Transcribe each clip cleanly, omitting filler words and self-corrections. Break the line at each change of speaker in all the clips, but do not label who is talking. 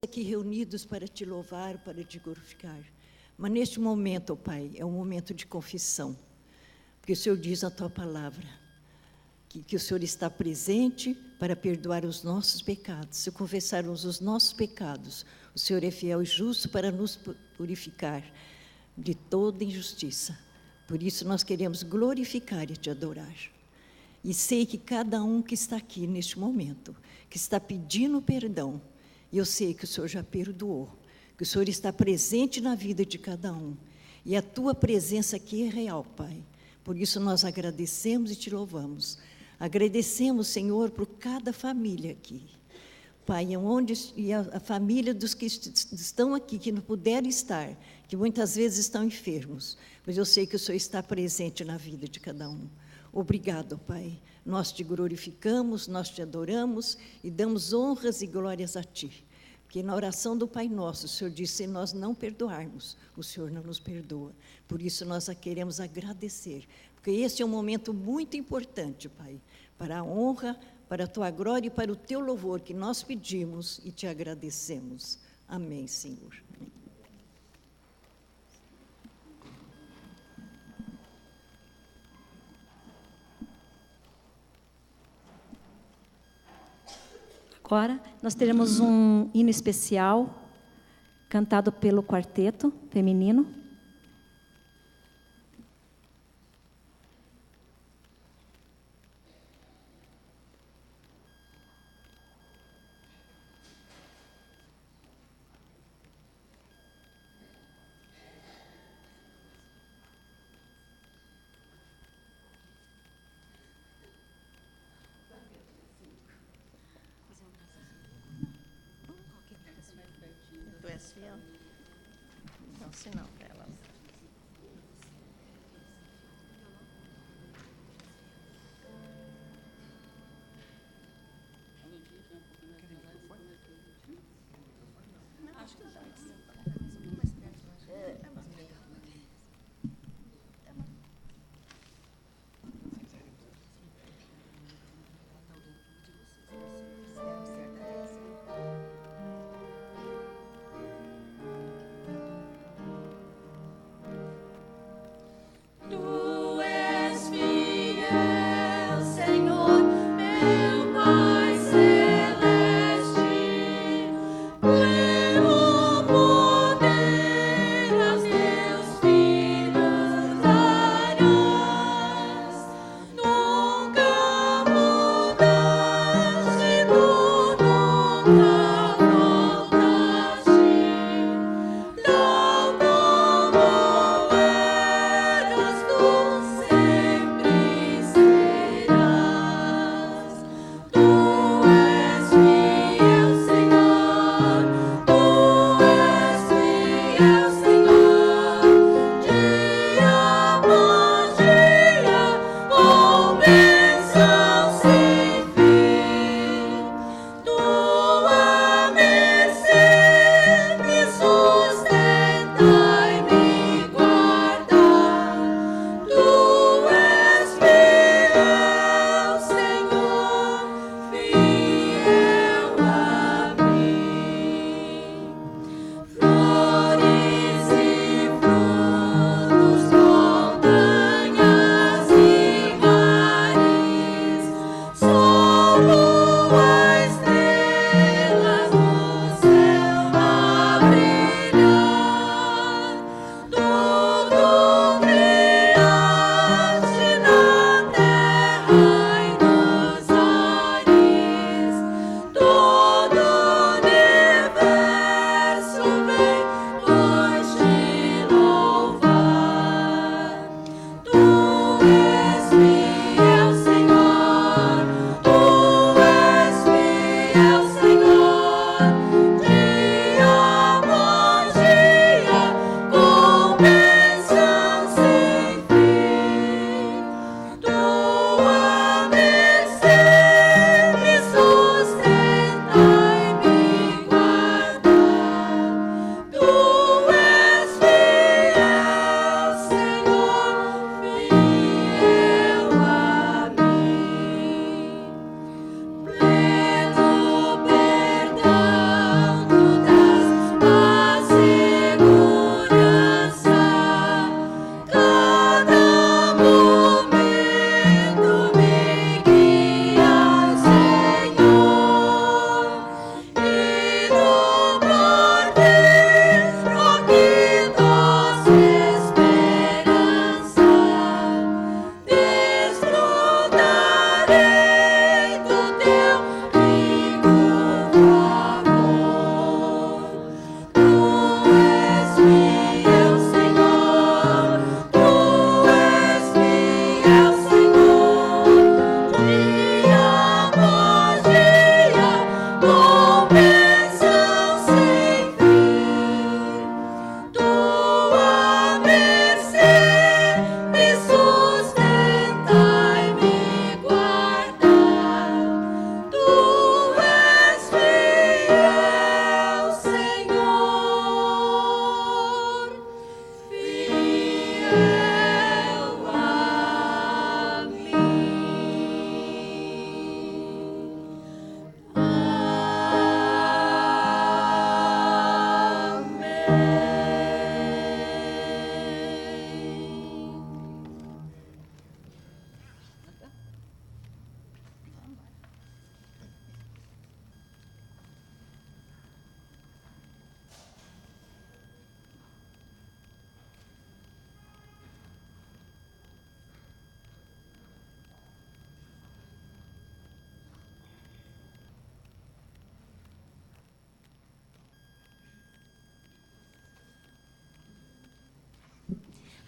aqui reunidos para te louvar, para te glorificar. Mas neste momento, ó Pai, é um momento de confissão, porque o Senhor diz na tua palavra que o Senhor está presente para perdoar os nossos pecados. Se confessarmos os nossos pecados, o Senhor é fiel e justo para nos purificar de toda injustiça. Por isso nós queremos glorificar e te adorar. E sei que cada um que está aqui neste momento, que está pedindo perdão, e eu sei que o Senhor já perdoou, que o Senhor está presente na vida de cada um. E a tua presença aqui é real, Pai. Por isso nós agradecemos e te louvamos. Agradecemos, Senhor, por cada família aqui. Pai, e a família dos que estão aqui, que não puderam estar, que muitas vezes estão enfermos, mas eu sei que o Senhor está presente na vida de cada um. Obrigado, Pai. Nós te glorificamos, nós te adoramos e damos honras e glórias a Ti. Porque na oração do Pai Nosso, o Senhor disse, se nós não perdoarmos, o Senhor não nos perdoa. Por isso nós queremos agradecer, porque esse é um momento muito importante, Pai, para a honra, para a Tua glória e para o Teu louvor que nós pedimos e te agradecemos. Amém, Senhor.
Agora, nós teremos um hino especial, cantado pelo quarteto feminino.
Não, se não, para ela. Acho que dá.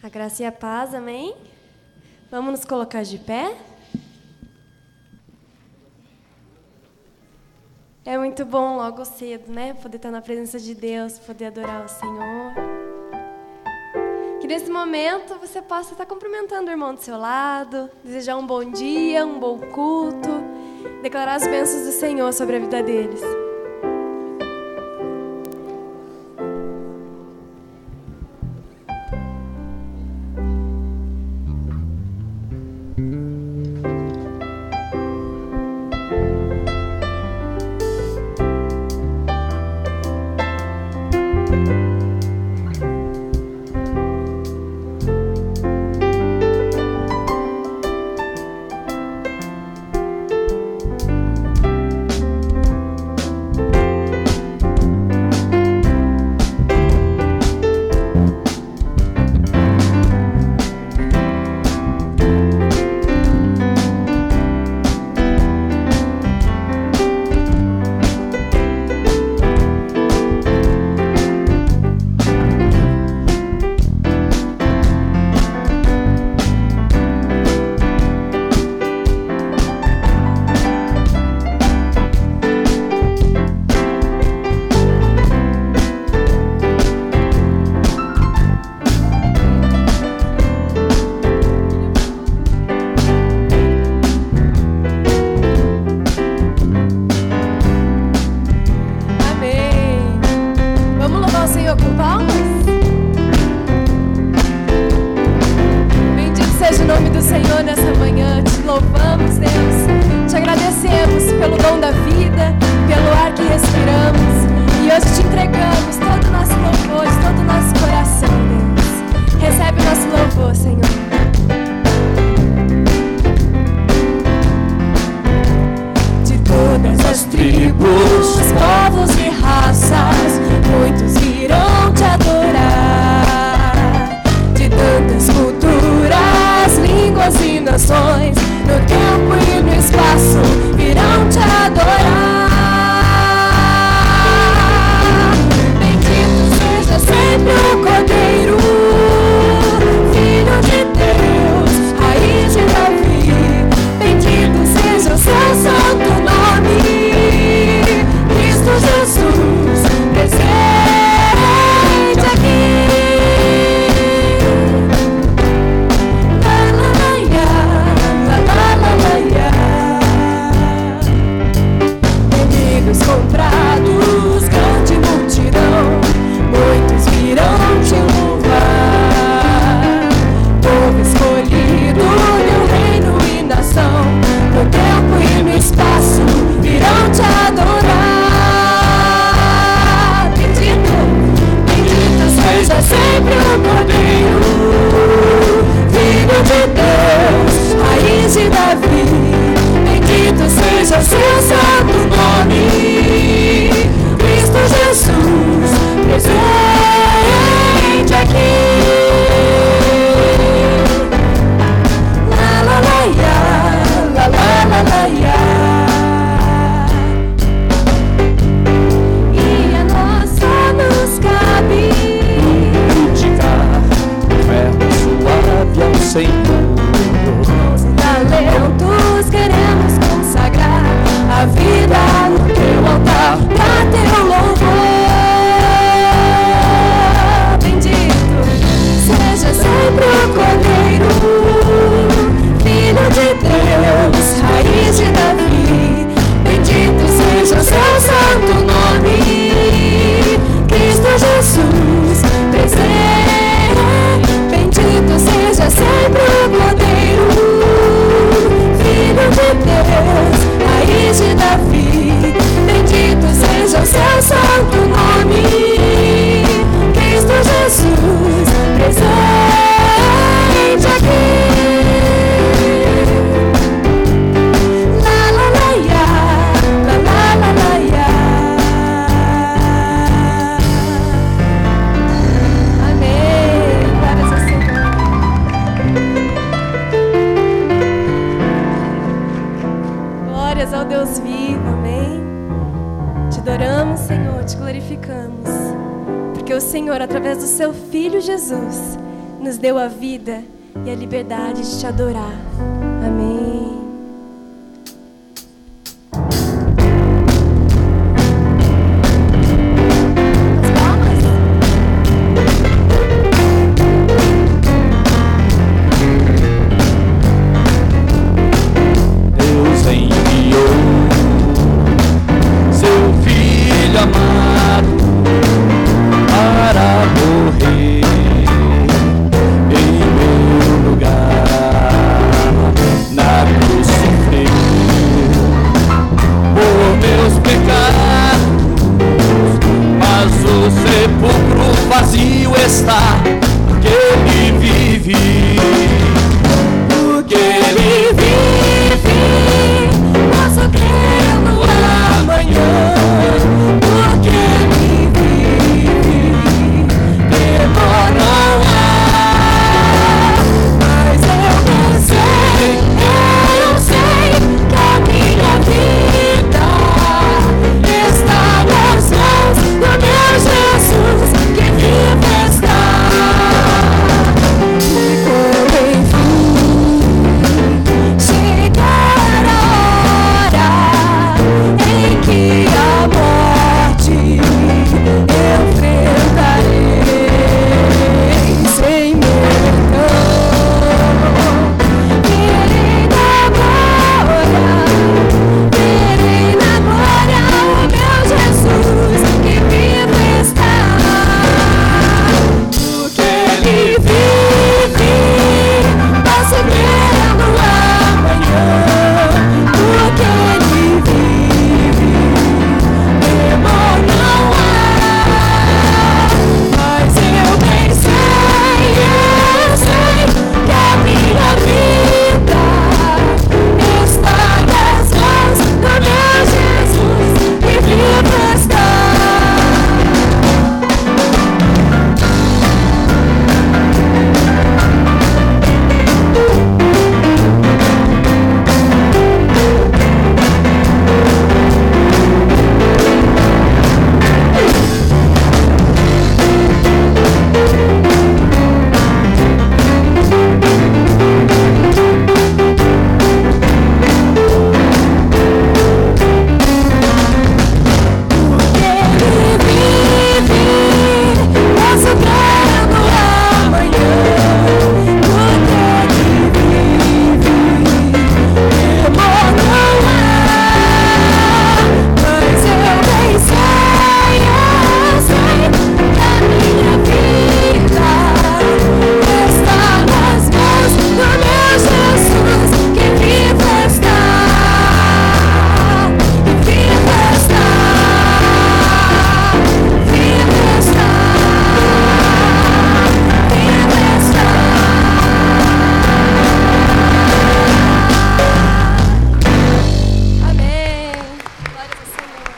A graça e a paz, amém? Vamos nos colocar de pé? É muito bom logo cedo, né? Poder estar na presença de Deus, poder adorar o Senhor. Que nesse momento você possa estar cumprimentando o irmão do seu lado, desejar um bom dia, um bom culto, declarar as bênçãos do Senhor sobre a vida deles. nos deu a vida e a liberdade de te adorar. Amém.
Deus enviou seu Filho amado para morrer em meu lugar, na cruz sofreu por meus pecados, mas o sepulcro vazio está, porque Ele vive, porque Ele vive, posso crer no amanhã, porque Ele vive, temor não há, mas eu sei que a minha vida está nas mãos do meu Jesus, que vive está. E quando enfim chegar a hora em que a morte enfrentarei sem medo, verei na glória o meu Jesus, que vivo está, porque Ele vive, posso crer no amanhã, porque Ele vive, temor não há, mas eu bem sei que a minha vida está nas mãos do meu Jesus, que vivo está. Posso crer no amanhã, porque Ele vive, temor não há, mas eu bem sei que a minha vida está nas mãos do meu Jesus, que vivo está, que vivo está, vivo está. Amém. Glória ao Senhor.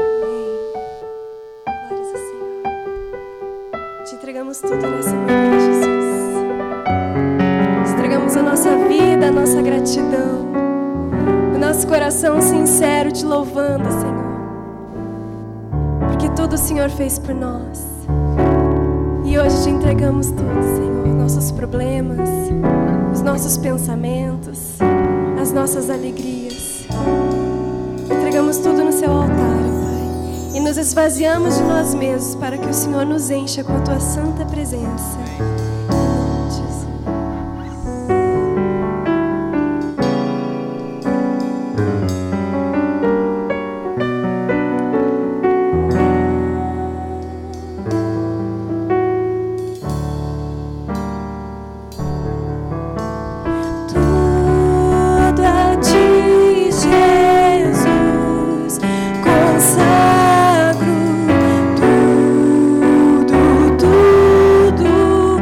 Amém. Glórias ao Senhor. Te entregamos tudo nessa manhã, Jesus. Te entregamos a nossa vida, a nossa gratidão, o nosso coração sincero te louvando, Senhor, porque tudo o Senhor fez por nós. E hoje te entregamos tudo, Senhor, nossos problemas, os nossos pensamentos, as nossas alegrias. Entregamos tudo no seu altar, Pai, e nos esvaziamos de nós mesmos para que o Senhor nos encha com a tua santa presença. Em nome de Jesus. Tudo a ti, Jesus, consagro tudo, tudo,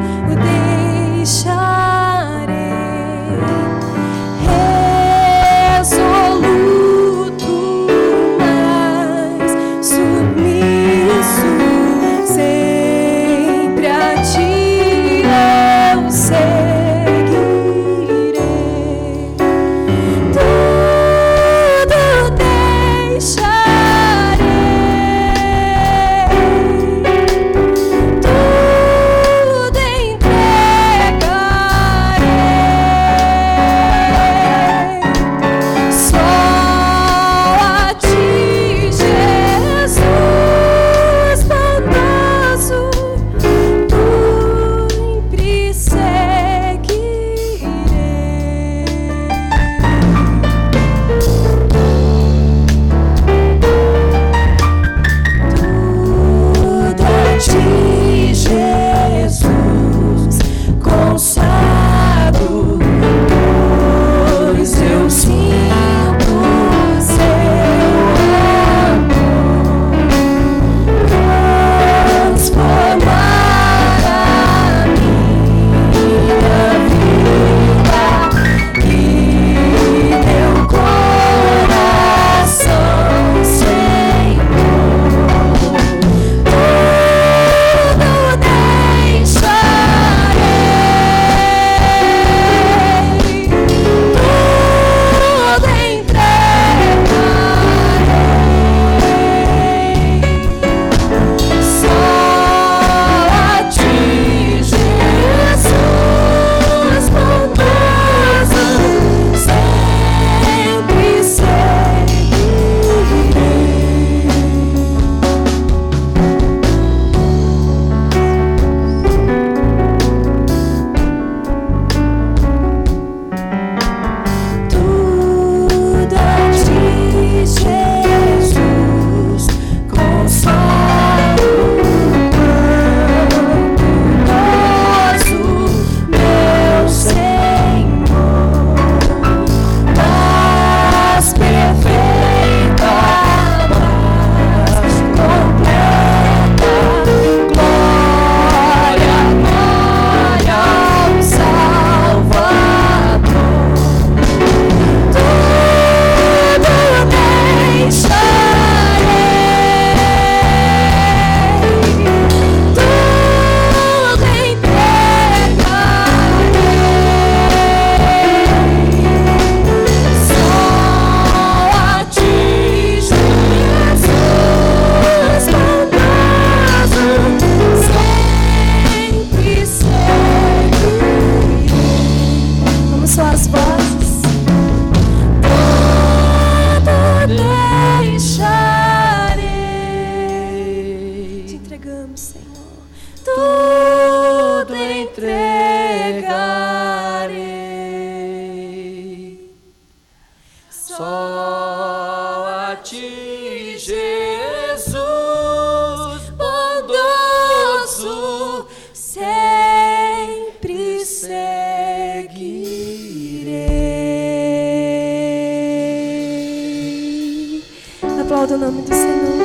aplauda o nome do Senhor.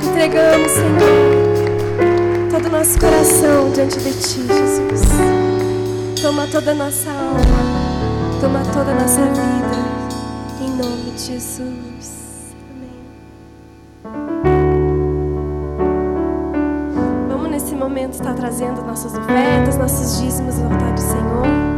Entregamos, Senhor, todo o nosso coração diante de Ti, Jesus. Toma toda a nossa alma, toma toda a nossa vida, em nome de Jesus. Nesse momento está trazendo nossas ofertas, nossos dízimos ao altar do Senhor.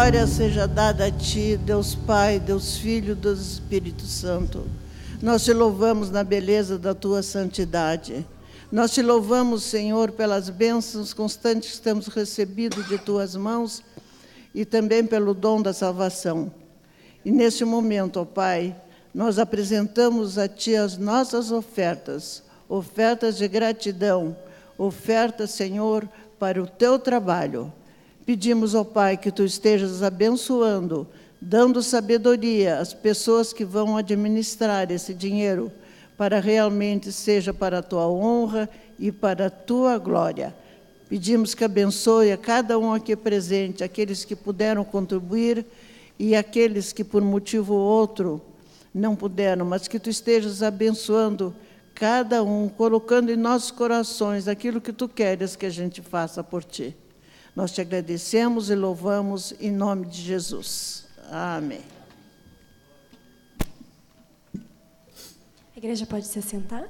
glória seja dada a Ti, Deus Pai, Deus Filho, Deus Espírito Santo. Nós te louvamos na beleza da Tua santidade. Nós te louvamos, Senhor, pelas bênçãos constantes que temos recebido de Tuas mãos e também pelo dom da salvação. E neste momento, ó Pai, nós apresentamos a Ti as nossas ofertas, ofertas de gratidão, ofertas, Senhor, para o Teu trabalho. Pedimos, ó Pai, que Tu estejas abençoando, dando sabedoria às pessoas que vão administrar esse dinheiro, para realmente seja para a Tua honra e para a Tua glória. Pedimos que abençoe a cada um aqui presente, aqueles que puderam contribuir e aqueles que, por motivo ou outro, não puderam, mas que Tu estejas abençoando cada um, colocando em nossos corações aquilo que Tu queres que a gente faça por Ti. Nós Te agradecemos e louvamos em nome de Jesus. Amém.
A igreja pode se assentar?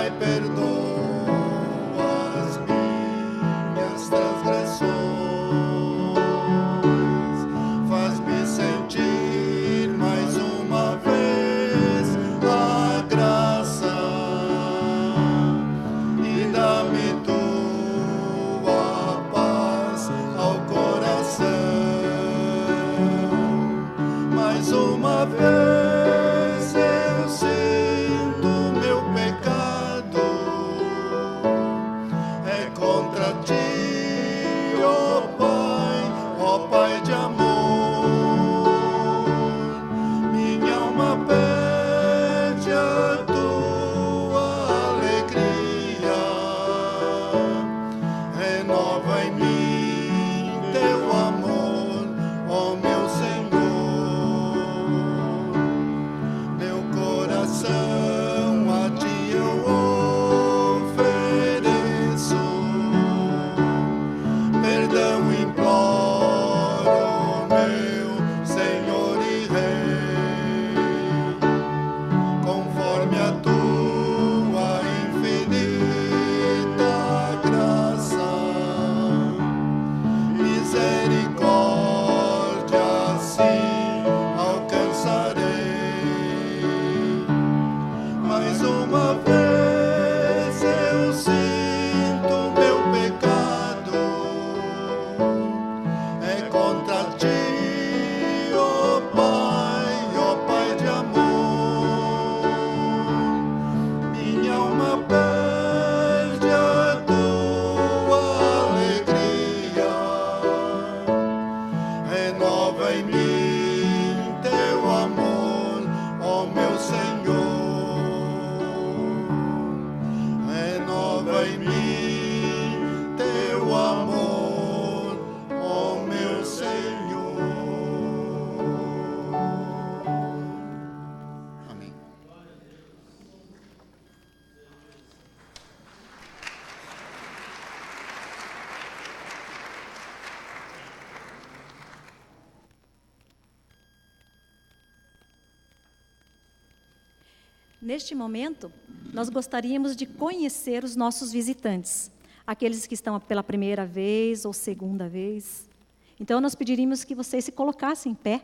Pai, perdoa as minhas transgressões, faz-me sentir mais uma vez a graça e dá-me tua paz ao coração. Mais uma vez eu sinto meu pecado, é contra ti, ó Pai de amor. Minha alma pede a tua alegria, renova em mim teu amor, ó meu Senhor. Meu coração a ti eu ofereço, perdão imploro, meu Senhor e Rei, conforme a tua infinita graça, misericórdia assim alcançarei. Mais uma vez eu sinto meu pecado, é contra ti, ó Pai de amor. Minha alma pede a tua alegria, renova em mim teu amor, ó meu Senhor. Renova em mim teu amor, ó meu Senhor. Amém.
Neste momento, nós gostaríamos de conhecer os nossos visitantes, aqueles que estão pela primeira vez ou segunda vez. Então, nós pediríamos que vocês se colocassem em pé.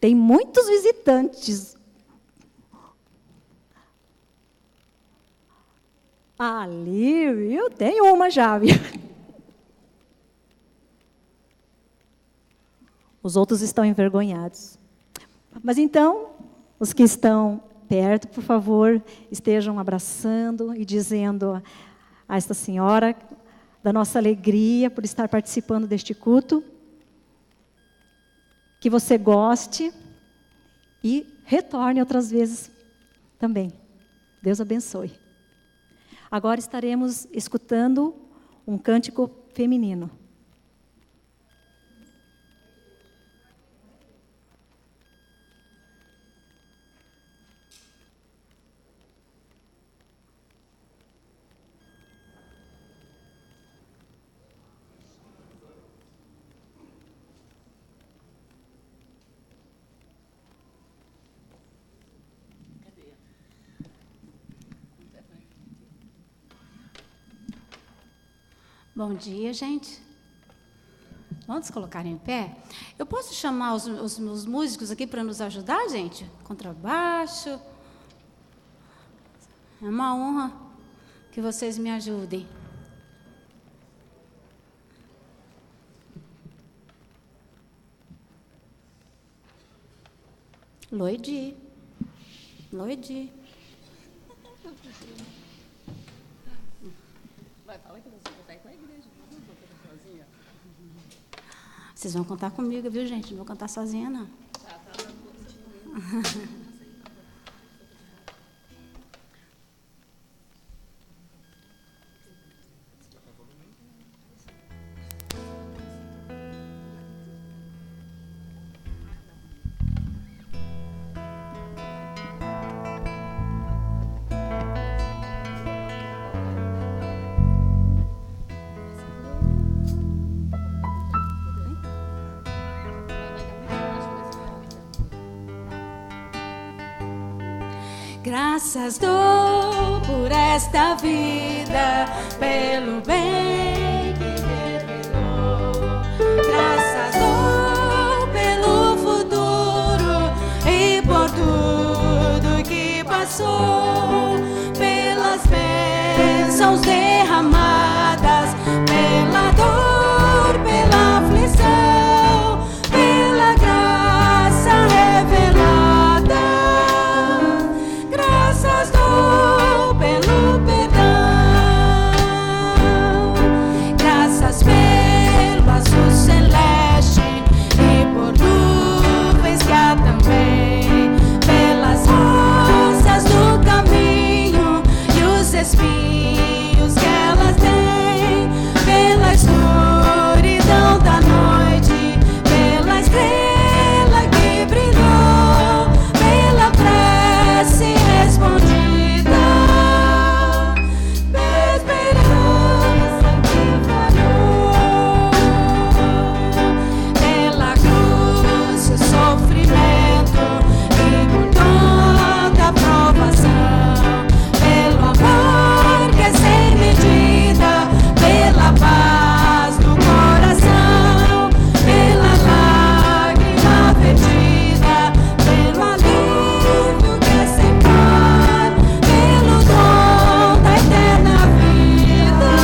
Tem muitos visitantes. Ali, viu? Tem uma já, viu? Os outros estão envergonhados. Mas então, os que estão perto, por favor, estejam abraçando e dizendo a esta senhora da nossa alegria por estar participando deste culto, que você goste e retorne outras vezes também. Deus abençoe. Agora estaremos escutando um cântico feminino.
Bom dia, gente. Vamos colocar em pé? Eu posso chamar os meus músicos aqui para nos ajudar, gente? Contrabaixo. É uma honra que vocês me ajudem. Loidi.
Vai, fala que você vai com a igreja, não vou cantar sozinha.
Vocês vão cantar comigo, viu, gente? Não vou cantar sozinha, não.
Tá.
Graças dou por esta vida, pelo bem que revelou. Graças dou pelo futuro e por tudo que passou, pelas bênçãos derramadas, pela dor, pela aflição, pela graça revelada. Graças dou pelo perdão, graças pelo azul celeste e por nuvens que há também, pelas rosas do caminho e os espinhos que elas têm, pela escuridão da noite, pela estrela que brilhou, pela prece respondida, pela esperança que falhou, pela cruz e o sofrimento e por toda a provação, pelo amor que é sem medida, pela paz do coração, pela lágrima vertida, pelo alívio que é sem par, pelo dom da eterna vida.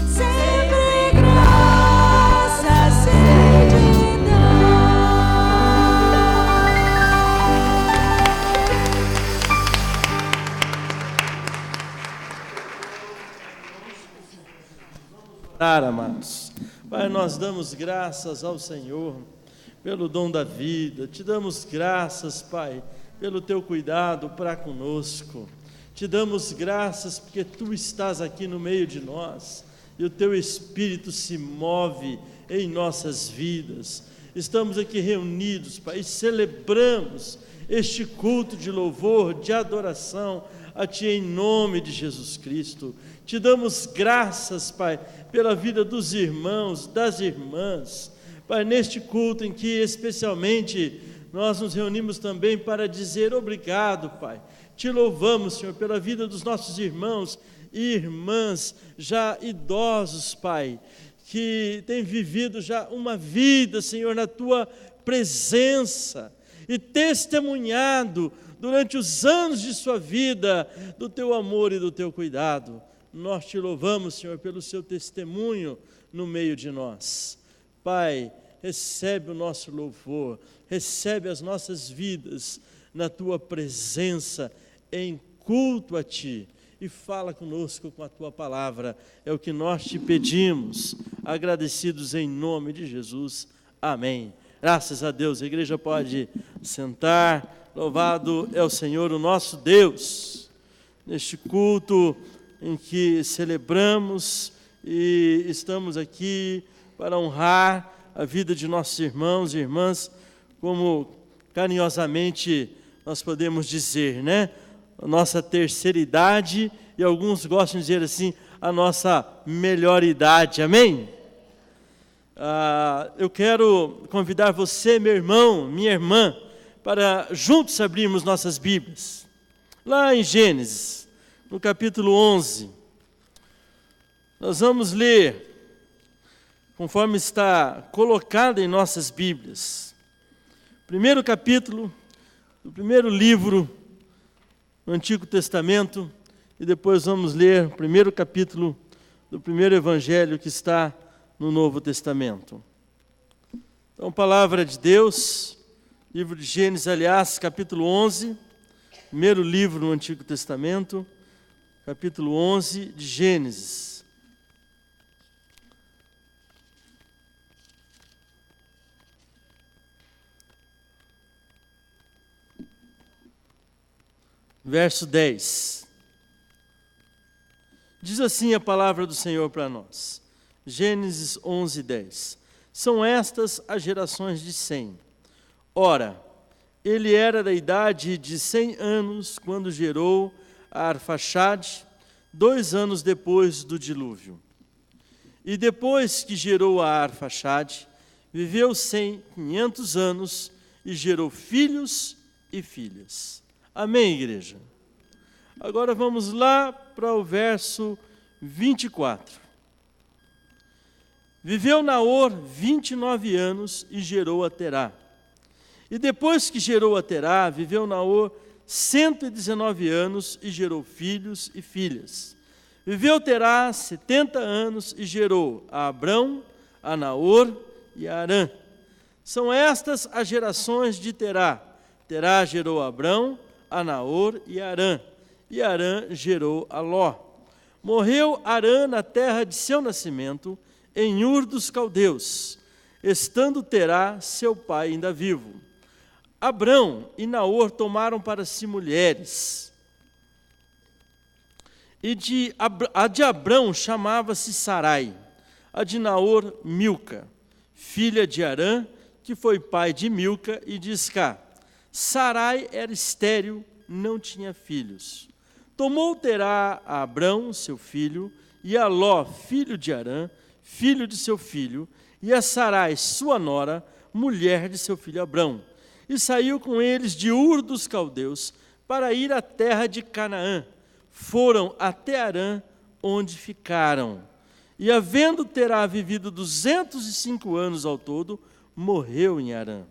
Sempre graças sei te dar.
Orar, amados. Pai, nós damos graças ao Senhor pelo dom da vida. Te damos graças, Pai, pelo teu cuidado para conosco. Te damos graças porque tu estás aqui no meio de nós e o teu Espírito se move em nossas vidas. Estamos aqui reunidos, Pai, e celebramos este culto de louvor, de adoração a Ti em nome de Jesus Cristo. Te damos graças, Pai, pela vida dos irmãos, das irmãs, Pai, neste culto em que especialmente nós nos reunimos também para dizer obrigado, Pai. Te louvamos, Senhor, pela vida dos nossos irmãos e irmãs já idosos, Pai, que têm vivido já uma vida, Senhor, na Tua presença e testemunhado durante os anos de sua vida do Teu amor e do Teu cuidado. Nós Te louvamos, Senhor, pelo Seu testemunho no meio de nós. Pai, recebe o nosso louvor, recebe as nossas vidas na Tua presença, em culto a Ti, e fala conosco com a Tua palavra. É o que nós Te pedimos, agradecidos em nome de Jesus. Amém. Graças a Deus. A igreja pode sentar. Louvado é o Senhor, o nosso Deus. Neste culto em que celebramos e estamos aqui para honrar a vida de nossos irmãos e irmãs, como carinhosamente nós podemos dizer, né? A nossa terceira idade, e alguns gostam de dizer assim, a nossa melhor idade, amém? Eu quero convidar você, meu irmão, minha irmã, para juntos abrirmos nossas Bíblias, lá em Gênesis, no capítulo 11, nós vamos ler, conforme está colocado em nossas Bíblias, primeiro capítulo do primeiro livro no Antigo Testamento, e depois vamos ler o primeiro capítulo do primeiro Evangelho que está no Novo Testamento. Então, palavra de Deus, livro de Gênesis, aliás, capítulo 11, primeiro livro no Antigo Testamento, capítulo 11 de Gênesis. Verso 10. Diz assim a palavra do Senhor para nós. Gênesis 11, 10. São estas as gerações de Sem. Ora, ele era da idade de 100 anos quando gerou a Arfaxade, 2 anos depois do dilúvio. E depois que gerou a Arfaxade, viveu Sem 500 anos e gerou filhos e filhas. Amém, igreja? Agora vamos lá para o verso 24. Viveu Naor 29 anos e gerou a Terá. E depois que gerou a Terá, viveu Naor 119 anos e gerou filhos e filhas. Viveu Terá 70 anos e gerou a Abrão, a Naor e a Harã. São estas as gerações de Terá. Terá gerou a Abrão, a Naor e a Harã. E Harã gerou a Ló. Morreu Harã na terra de seu nascimento, em Ur dos Caldeus, estando Terá, seu pai, ainda vivo. Abrão e Naor tomaram para si mulheres. E a de Abrão chamava-se Sarai, a de Naor, Milca, filha de Harã, que foi pai de Milca e de Iscá. Sarai era estéril, não tinha filhos. Tomou Terá a Abrão, seu filho, e a Ló, filho de Harã, filho de seu filho, e a Sarai, sua nora, mulher de seu filho Abrão. E saiu com eles de Ur dos Caldeus para ir à terra de Canaã. Foram até Harã, onde ficaram. E havendo Terá vivido 205 anos ao todo, morreu em Harã.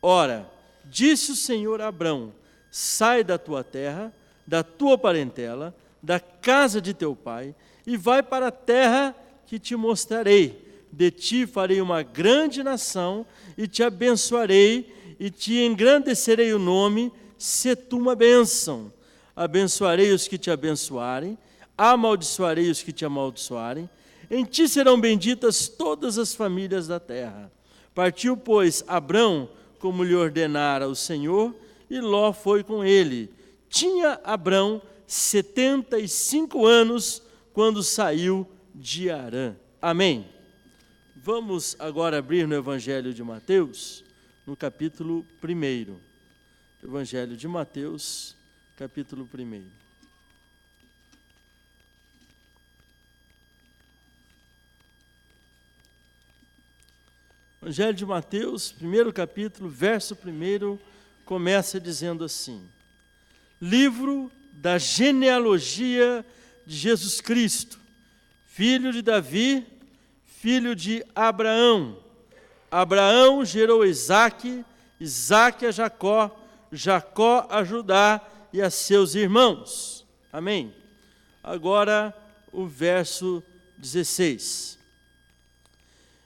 Ora, disse o Senhor a Abrão: sai da tua terra, da tua parentela, da casa de teu pai, e vai para a terra que te mostrarei. De ti farei uma grande nação, e te abençoarei, e te engrandecerei o nome, se tu uma bênção. Abençoarei os que te abençoarem, amaldiçoarei os que te amaldiçoarem. Em ti serão benditas todas as famílias da terra. Partiu, pois, Abrão, como lhe ordenara o Senhor, e Ló foi com ele. Tinha Abrão 75 anos quando saiu de Harã. Amém. Vamos agora abrir no Evangelho de Mateus, no capítulo 1. Evangelho de Mateus, capítulo 1. Evangelho de Mateus, primeiro capítulo, verso 1, começa dizendo assim: livro da genealogia de Jesus Cristo, filho de Davi, filho de Abraão. Abraão gerou Isaque, Isaque a Jacó, Jacó a Judá e a seus irmãos. Amém. Agora o verso 16.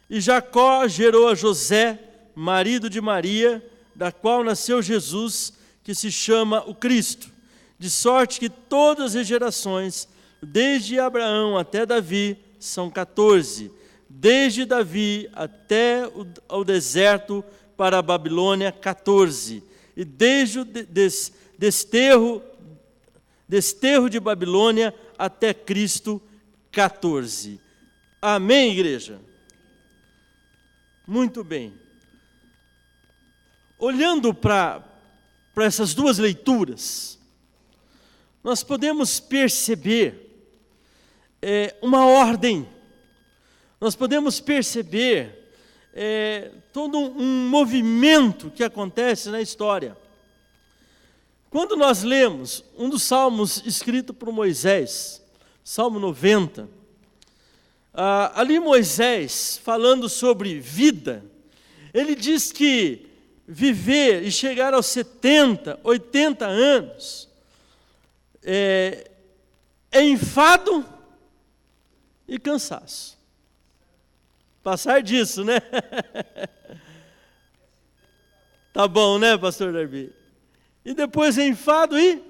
E Jacó gerou a José, marido de Maria, da qual nasceu Jesus, que se chama o Cristo, de sorte que todas as gerações, desde Abraão até Davi, são 14, desde Davi até o deserto para a Babilônia, 14, e desde o desterro de Babilônia até Cristo, 14. Amém, igreja? Muito bem. Olhando para essas duas leituras, nós podemos perceber uma ordem, nós podemos perceber todo um movimento que acontece na história. Quando nós lemos um dos salmos escrito por Moisés, Salmo 90, ali Moisés, falando sobre vida, ele diz que viver e chegar aos 70, 80 anos é enfado e cansaço. Passar disso, né? Tá bom, né, pastor Darby? E depois é enfado e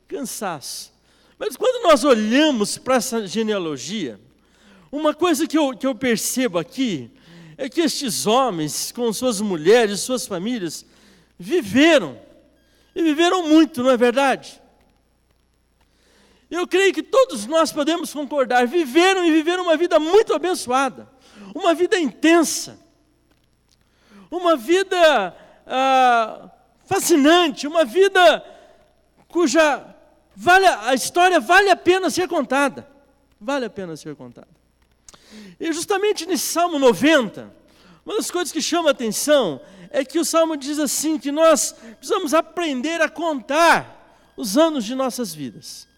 cansaço. Mas quando nós olhamos para essa genealogia, uma coisa que eu percebo aqui é que estes homens, com suas mulheres, suas famílias, viveram. E viveram muito, não é verdade? Eu creio que todos nós podemos concordar, viveram e viveram uma vida muito abençoada, uma vida intensa, uma vida fascinante, uma vida cuja a história vale a pena ser contada. Vale a pena ser contada. E justamente nesse Salmo 90, uma das coisas que chama a atenção é que o Salmo diz assim, que nós precisamos aprender a contar os anos de nossas vidas.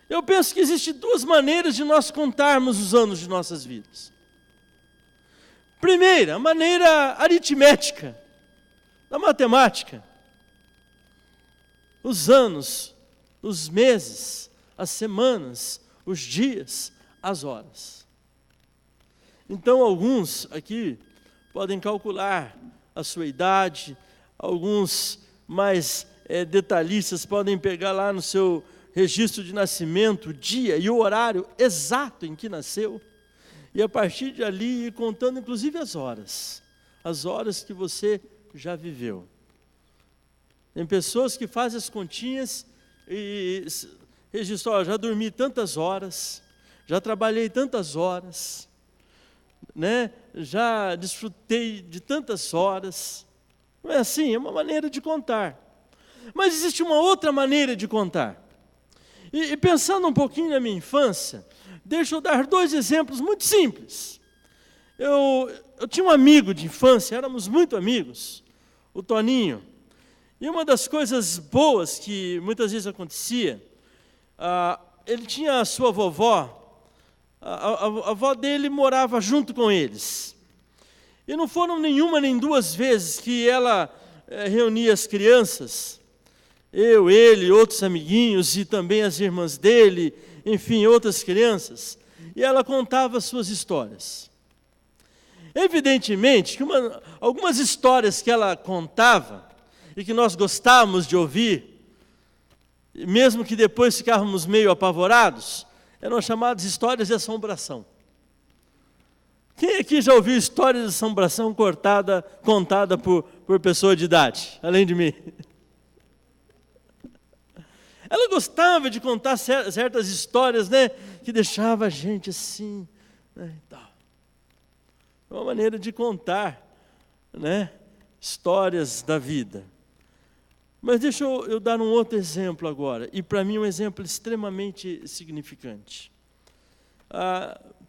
Eu penso que existem duas maneiras de nós contarmos os anos de nossas vidas. Primeira, a maneira aritmética, da matemática. Os anos, os meses, as semanas, os dias, as horas. Então, alguns aqui podem calcular a sua idade, alguns mais detalhistas podem pegar lá no seu registro de nascimento o dia e o horário exato em que nasceu, e a partir de ali ir contando inclusive as horas que você já viveu. Tem pessoas que fazem as continhas e registram, já dormi tantas horas, já trabalhei tantas horas, né? Já desfrutei de tantas horas. Não é assim, é uma maneira de contar. Mas existe uma outra maneira de contar. E pensando um pouquinho na minha infância, deixa eu dar dois exemplos muito simples. Eu tinha um amigo de infância, éramos muito amigos, o Toninho. E uma das coisas boas que muitas vezes acontecia, ele tinha a sua vovó, a avó dele morava junto com eles. E não foram nenhuma nem duas vezes que ela reunia as crianças, eu, ele, outros amiguinhos e também as irmãs dele, enfim, outras crianças, e ela contava suas histórias. Evidentemente que algumas histórias que ela contava e que nós gostávamos de ouvir, mesmo que depois ficávamos meio apavorados, eram chamadas histórias de assombração. Quem aqui já ouviu histórias de assombração contada por pessoa de idade, além de mim? Ela gostava de contar certas histórias, né, que deixava a gente assim, né, e tal. É uma maneira de contar, né, histórias da vida. Mas deixa eu dar um outro exemplo agora, e para mim um exemplo extremamente significante.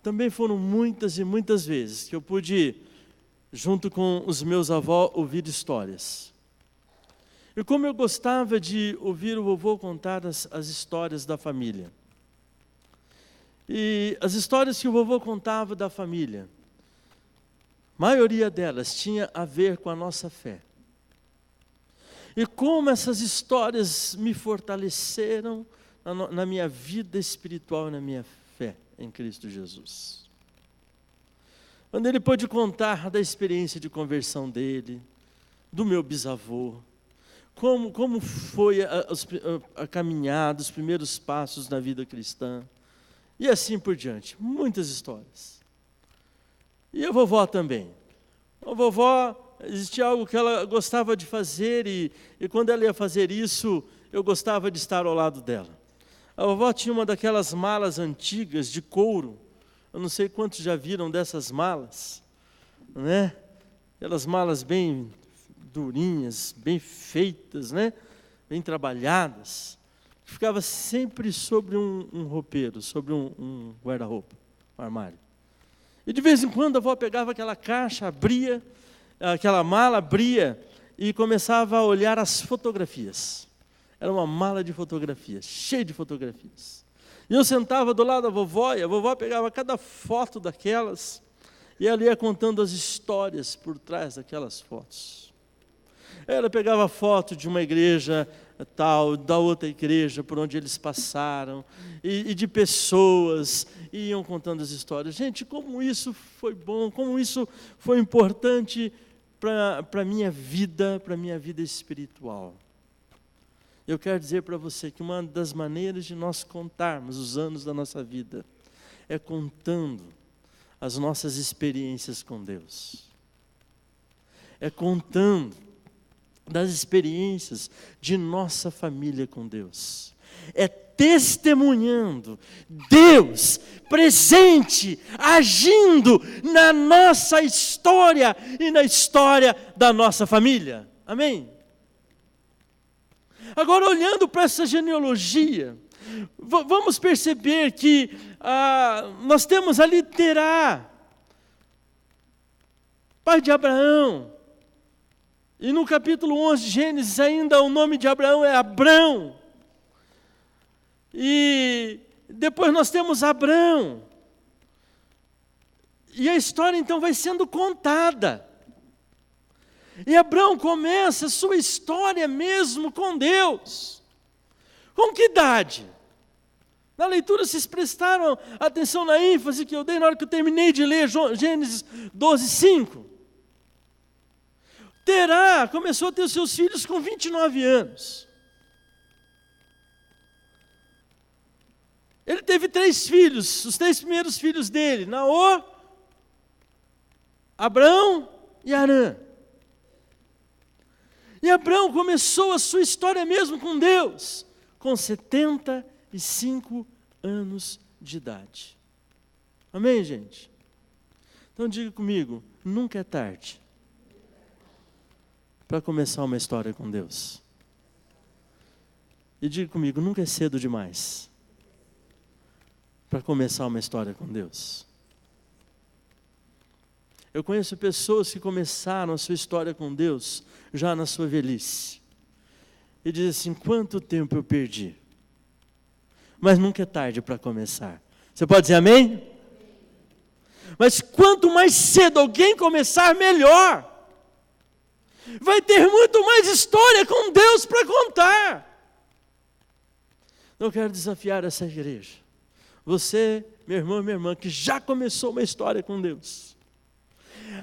Também foram muitas e muitas vezes que eu pude, junto com os meus avós, ouvir histórias. E como eu gostava de ouvir o vovô contar as histórias da família. E as histórias que o vovô contava da família, a maioria delas tinha a ver com a nossa fé. E como essas histórias me fortaleceram na minha vida espiritual, na minha fé em Cristo Jesus. Quando ele pôde contar da experiência de conversão dele, do meu bisavô, como foi a caminhada, os primeiros passos na vida cristã, e assim por diante, muitas histórias. E a vovó também. A vovó, existia algo que ela gostava de fazer, e quando ela ia fazer isso, eu gostava de estar ao lado dela. A vovó tinha uma daquelas malas antigas de couro, eu não sei quantos já viram dessas malas, né? Aquelas malas bem durinhas, bem feitas, né? Bem trabalhadas, que ficava sempre sobre um roupeiro, sobre um guarda-roupa, um armário. E de vez em quando a avó pegava aquela caixa, abria, aquela mala, abria e começava a olhar as fotografias. Era uma mala de fotografias, cheia de fotografias. E eu sentava do lado da vovó, e a vovó pegava cada foto daquelas, e ela ia contando as histórias por trás daquelas fotos. Ela pegava foto de uma igreja tal, da outra igreja por onde eles passaram, e de pessoas, e iam contando as histórias. Gente, como isso foi bom, como isso foi importante para a minha vida espiritual. Eu quero dizer para você que uma das maneiras de nós contarmos os anos da nossa vida é contando as nossas experiências com Deus. É contando das experiências de nossa família com Deus. É testemunhando Deus presente, agindo na nossa história e na história da nossa família. Amém? Agora, olhando para essa genealogia, vamos perceber que nós temos ali Terá, pai de Abraão, E no capítulo 11 de Gênesis ainda o nome de Abraão é Abrão. E depois nós temos Abrão. E a história então vai sendo contada. E Abrão começa a sua história mesmo com Deus. Com que idade? Na leitura vocês prestaram atenção na ênfase que eu dei na hora que eu terminei de ler Gênesis 12, 5. Terá começou a ter seus filhos com 29 anos. Ele teve 3 filhos, os 3 primeiros filhos dele, Naor, Abrão e Arã. E Abrão começou a sua história mesmo com Deus, com 75 anos de idade. Amém, gente? Então diga comigo, nunca é tarde para começar uma história com Deus. E diga comigo, nunca é cedo demais para começar uma história com Deus. Eu conheço pessoas que começaram a sua história com Deus já na sua velhice. E dizem assim, quanto tempo eu perdi? Mas nunca é tarde para começar. Você pode dizer amém? Mas quanto mais cedo alguém começar, melhor. Vai ter muito mais história com Deus para contar. Eu quero desafiar essa igreja. Você, meu irmão e minha irmã, que já começou uma história com Deus,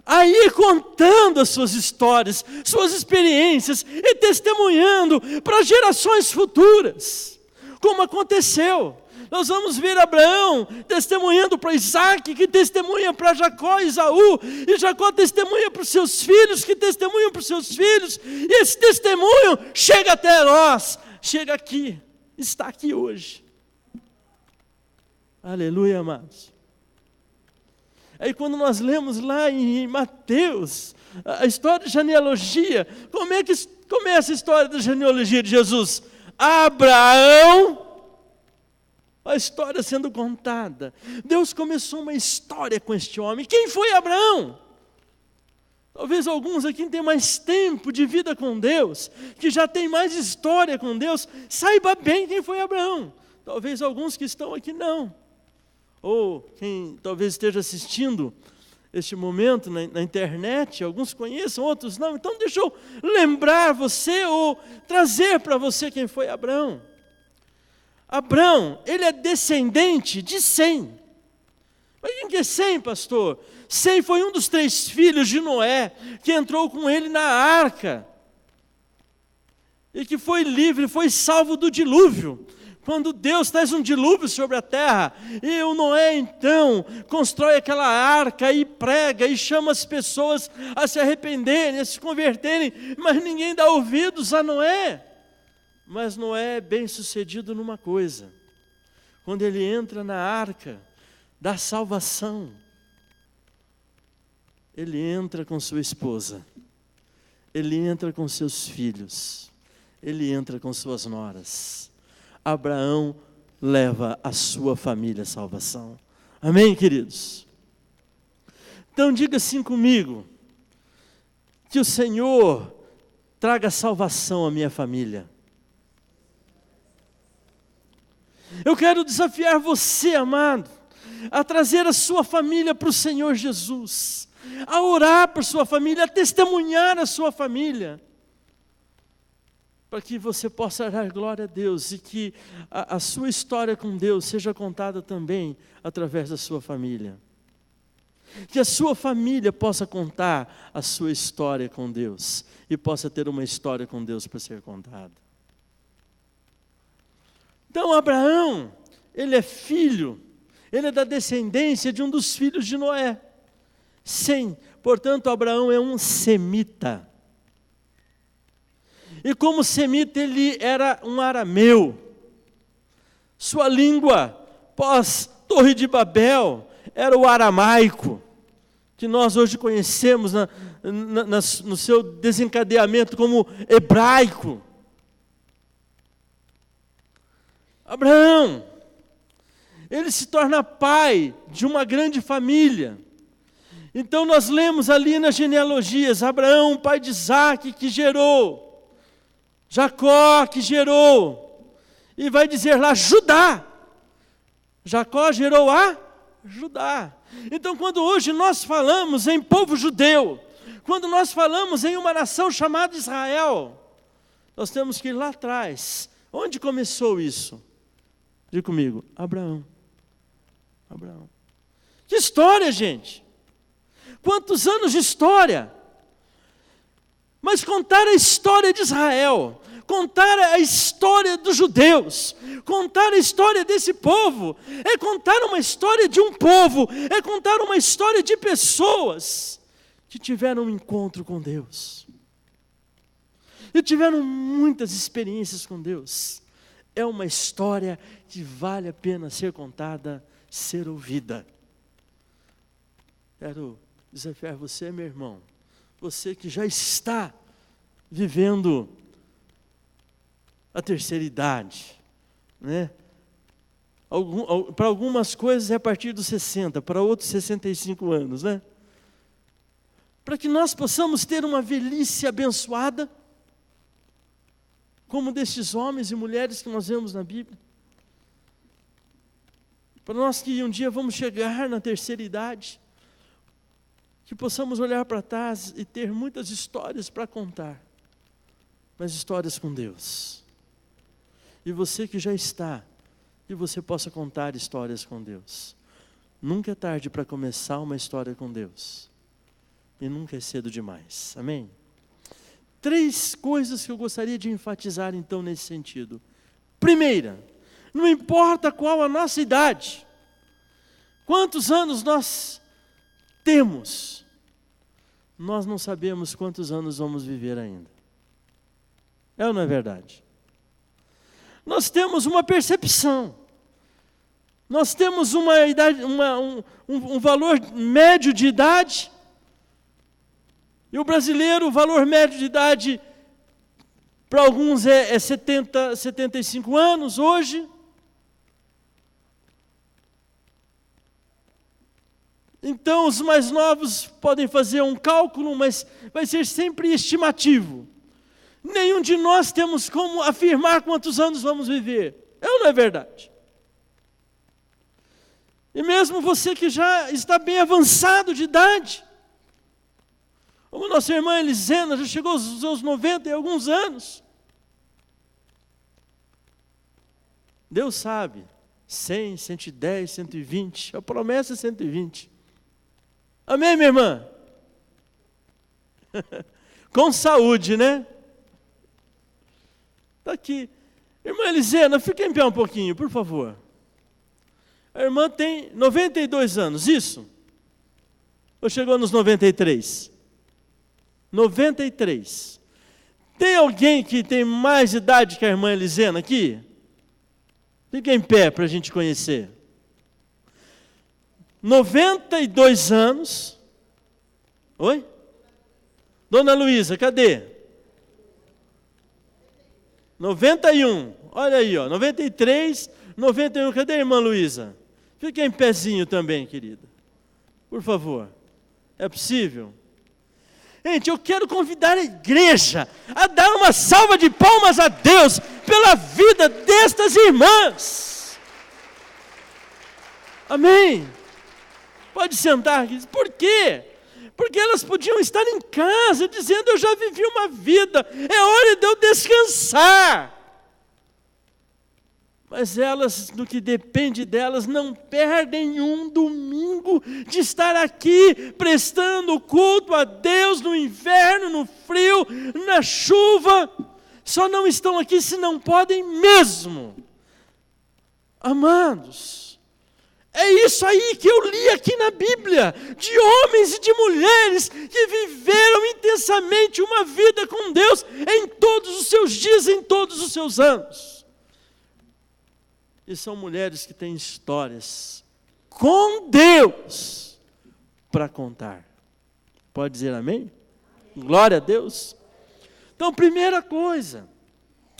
a ir contando as suas histórias, suas experiências e testemunhando para gerações futuras, como aconteceu. Nós vamos ver Abraão testemunhando para Isaac, que testemunha para Jacó e Esaú, e Jacó testemunha para os seus filhos, que testemunham para os seus filhos, e esse testemunho chega até nós, chega aqui, está aqui hoje. Aleluia, amados. Aí quando nós lemos lá em Mateus, a história de genealogia, como é que começa a história da genealogia de Jesus? Abraão, a história sendo contada. Deus começou uma história com este homem. Quem foi Abraão? Talvez alguns aqui tenham mais tempo de vida com Deus, que já tem mais história com Deus, saiba bem quem foi Abraão. Talvez alguns que estão aqui não. Ou quem talvez esteja assistindo este momento na internet, alguns conheçam, outros não. Então deixa eu lembrar você ou trazer para você quem foi Abraão. Abraão, ele é descendente de Sem. Mas quem que é Sem, pastor? Sem foi um dos 3 filhos de Noé, que entrou com ele na arca, e que foi livre, foi salvo do dilúvio. Quando Deus traz um dilúvio sobre a terra, e o Noé então constrói aquela arca e prega e chama as pessoas a se arrependerem, a se converterem, mas ninguém dá ouvidos a Noé. Mas Noé é bem sucedido numa coisa, quando ele entra na arca da salvação, ele entra com sua esposa, ele entra com seus filhos, ele entra com suas noras. Abraão leva a sua família à salvação. Amém, queridos? Então diga assim comigo, que o Senhor traga salvação à minha família. Eu quero desafiar você, amado, a trazer a sua família para o Senhor Jesus, a orar por sua família, a testemunhar a sua família, para que você possa dar glória a Deus e que a sua história com Deus seja contada também através da sua família. Que a sua família possa contar a sua história com Deus e possa ter uma história com Deus para ser contada. Então Abraão, ele é filho, ele é da descendência de um dos filhos de Noé. Sem, portanto Abraão é um semita. E como semita ele era um arameu. Sua língua pós-Torre de Babel era o aramaico, que nós hoje conhecemos no seu desencadeamento como hebraico. Abraão, ele se torna pai de uma grande família. Então nós lemos ali nas genealogias, Abraão, pai de Isaque, que gerou, Jacó, que gerou, e vai dizer lá, Judá. Jacó gerou a Judá. Então quando hoje nós falamos em povo judeu, quando nós falamos em uma nação chamada Israel, nós temos que ir lá atrás. Onde começou isso? Diga comigo, Abraão. Abraão. Que história, gente! Quantos anos de história! Mas contar a história de Israel, contar a história dos judeus, contar a história desse povo, é contar uma história de um povo, é contar uma história de pessoas que tiveram um encontro com Deus. E tiveram muitas experiências com Deus. É uma história que vale a pena ser contada, ser ouvida. Quero desafiar você, meu irmão, você que já está vivendo a terceira idade, né? Para algumas coisas é a partir dos 60, para outros 65 anos, né? Para que nós possamos ter uma velhice abençoada, como destes homens e mulheres que nós vemos na Bíblia. Para nós que um dia vamos chegar na terceira idade, que possamos olhar para trás e ter muitas histórias para contar, mas histórias com Deus. E você que já está, que você possa contar histórias com Deus. Nunca é tarde para começar uma história com Deus. E nunca é cedo demais. Amém? 3 coisas que eu gostaria de enfatizar então nesse sentido. Primeira, não importa qual a nossa idade, quantos anos nós temos, nós não sabemos quantos anos vamos viver ainda. É ou não é verdade? Nós temos uma percepção, nós temos uma idade, um valor médio de idade, e o brasileiro, o valor médio de idade, para alguns é 70, 75 anos hoje. Então os mais novos podem fazer um cálculo, mas vai ser sempre estimativo. Nenhum de nós temos como afirmar quantos anos vamos viver. É ou não é verdade? E mesmo você que já está bem avançado de idade, como nossa irmã Elisena já chegou aos seus 90 e alguns anos, Deus sabe, 100, 110, 120, a promessa é 120. Amém, minha irmã? Com saúde, né? Está aqui. Irmã Elisena, fica em pé um pouquinho, por favor. A irmã tem 92 anos, isso? Ou chegou nos 93? 93. Tem alguém que tem mais idade que a irmã Elisena aqui? Fica em pé para a gente conhecer. 92 anos. Oi? Dona Luísa, cadê? 91. Olha aí, ó, 93, 91. Cadê a irmã Luísa? Fica em pezinho também, querida. Por favor. É possível? Gente, eu quero convidar a igreja a dar uma salva de palmas a Deus pela vida destas irmãs. Amém? Pode sentar. Por quê? Porque elas podiam estar em casa dizendo, eu já vivi uma vida, é hora de eu descansar. Mas elas, no que depende delas, não perdem um domingo de estar aqui prestando culto a Deus no inverno, no frio, na chuva. Só não estão aqui se não podem mesmo. Amados, é isso aí que eu li aqui na Bíblia, de homens e de mulheres que viveram intensamente uma vida com Deus em todos os seus dias, em todos os seus anos. E são mulheres que têm histórias com Deus para contar. Pode dizer amém? Glória a Deus. Então, primeira coisa,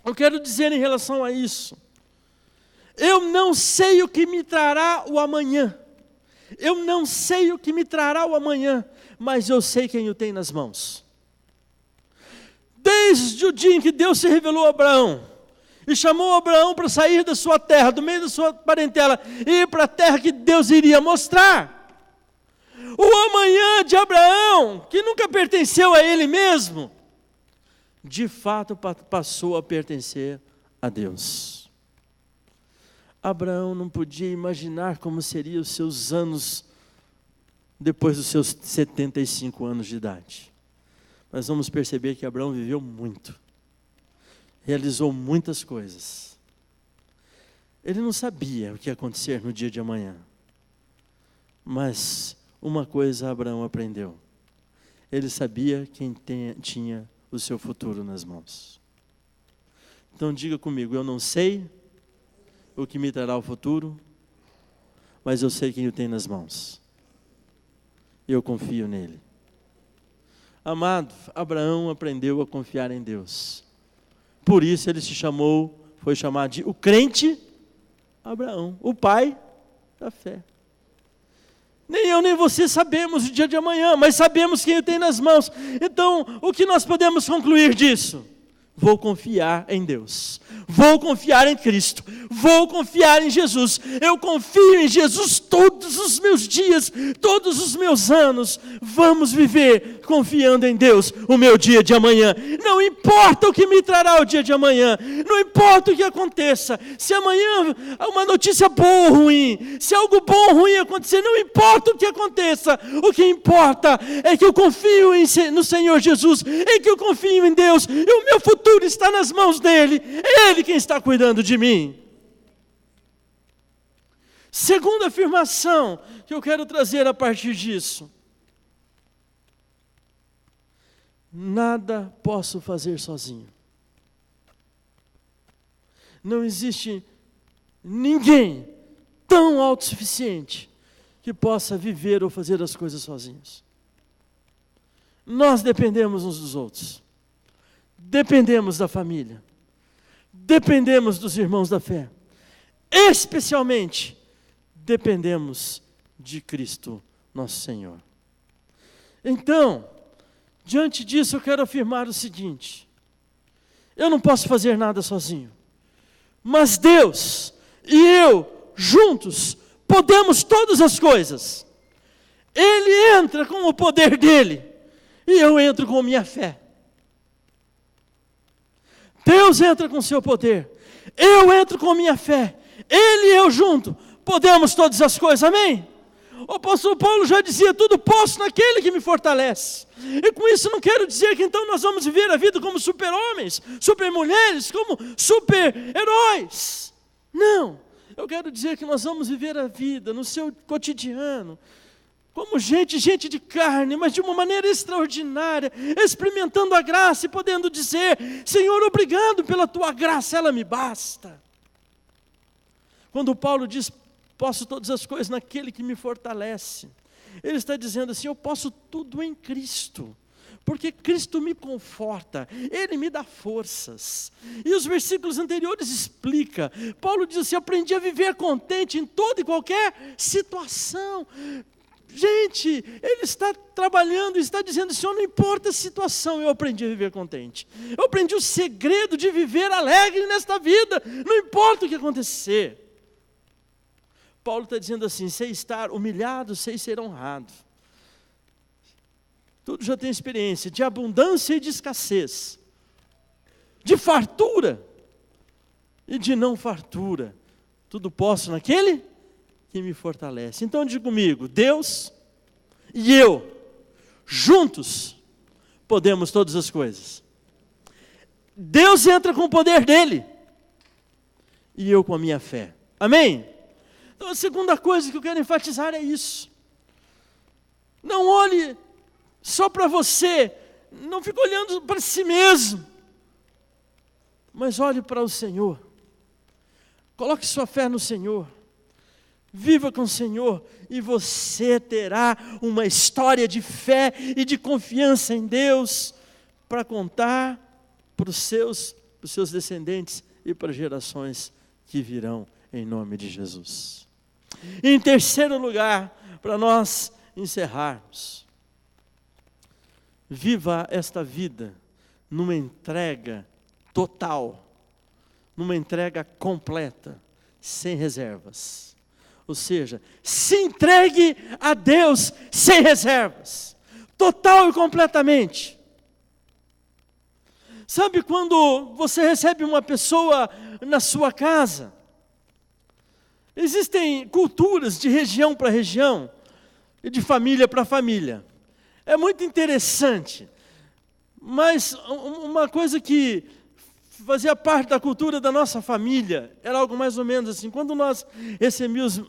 eu quero dizer em relação a isso. Eu não sei o que me trará o amanhã. Eu não sei o que me trará o amanhã, mas eu sei quem o tem nas mãos. Desde o dia em que Deus se revelou a Abraão, e chamou Abraão para sair da sua terra, do meio da sua parentela, e ir para a terra que Deus iria mostrar. O amanhã de Abraão, que nunca pertenceu a ele mesmo, de fato passou a pertencer a Deus. Abraão não podia imaginar como seriam os seus anos depois dos seus 75 anos de idade. Mas vamos perceber que Abraão viveu muito, realizou muitas coisas. Ele não sabia o que ia acontecer no dia de amanhã, mas uma coisa Abraão aprendeu: ele sabia quem tinha o seu futuro nas mãos. Então diga comigo: eu não sei o que me trará o futuro, mas eu sei quem o tem nas mãos. Eu confio nele. Amado, Abraão aprendeu a confiar em Deus. Por isso ele foi chamado de o crente Abraão, o pai da fé. Nem eu nem você sabemos o dia de amanhã, mas sabemos quem o tem nas mãos. Então, o que nós podemos concluir disso? Vou confiar em Deus, vou confiar em Cristo, vou confiar em Jesus. Eu confio em Jesus todos os meus dias, todos os meus anos. Vamos viver confiando em Deus o meu dia de amanhã. Não importa o que me trará o dia de amanhã, não importa o que aconteça, se amanhã uma notícia boa ou ruim, se algo bom ou ruim acontecer, não importa o que aconteça. O que importa é que eu confio no Senhor Jesus, é que eu confio em Deus, e o meu futuro está nas mãos dele, é ele quem está cuidando de mim. Segunda afirmação que eu quero trazer a partir disso: nada posso fazer sozinho. Não existe ninguém tão autossuficiente que possa viver ou fazer as coisas sozinhos. Nós dependemos uns dos outros. Dependemos da família, dependemos dos irmãos da fé, especialmente dependemos de Cristo, nosso Senhor. Então, diante disso eu quero afirmar o seguinte: eu não posso fazer nada sozinho, mas Deus e eu, juntos, podemos todas as coisas. Ele entra com o poder dele, e eu entro com a minha fé. Deus entra com o seu poder, eu entro com a minha fé, ele e eu junto, podemos todas as coisas, amém? O apóstolo Paulo já dizia: tudo posso naquele que me fortalece. E com isso não quero dizer que então nós vamos viver a vida como super-homens, super-mulheres, como super-heróis. Não, eu quero dizer que nós vamos viver a vida no seu cotidiano, como gente de carne, mas de uma maneira extraordinária, experimentando a graça e podendo dizer: Senhor, obrigado pela tua graça, ela me basta. Quando Paulo diz: posso todas as coisas naquele que me fortalece, ele está dizendo assim: eu posso tudo em Cristo, porque Cristo me conforta, Ele me dá forças. E os versículos anteriores explicam. Paulo diz assim: aprendi a viver contente em toda e qualquer situação. Gente, ele está trabalhando e está dizendo: Senhor, não importa a situação, eu aprendi a viver contente. Eu aprendi o segredo de viver alegre nesta vida, não importa o que acontecer. Paulo está dizendo assim: sei estar humilhado, sei ser honrado. Tudo já tem experiência de abundância e de escassez, de fartura e de não fartura. Tudo posso naquele que me fortalece. Então diga comigo: Deus e eu, juntos, podemos todas as coisas. Deus entra com o poder dele, e eu com a minha fé. Amém? Então a segunda coisa que eu quero enfatizar é isso. Não olhe só para você, não fique olhando para si mesmo, mas olhe para o Senhor. Coloque sua fé no Senhor. Viva com o Senhor e você terá uma história de fé e de confiança em Deus para contar para os seus descendentes e para gerações que virão, em nome de Jesus. E em terceiro lugar, para nós encerrarmos, viva esta vida numa entrega total, numa entrega completa, sem reservas. Ou seja, se entregue a Deus sem reservas, total e completamente. Sabe quando você recebe uma pessoa na sua casa? Existem culturas de região para região e de família para família. É muito interessante, mas uma coisa que fazia parte da cultura da nossa família era algo mais ou menos assim. Quando nós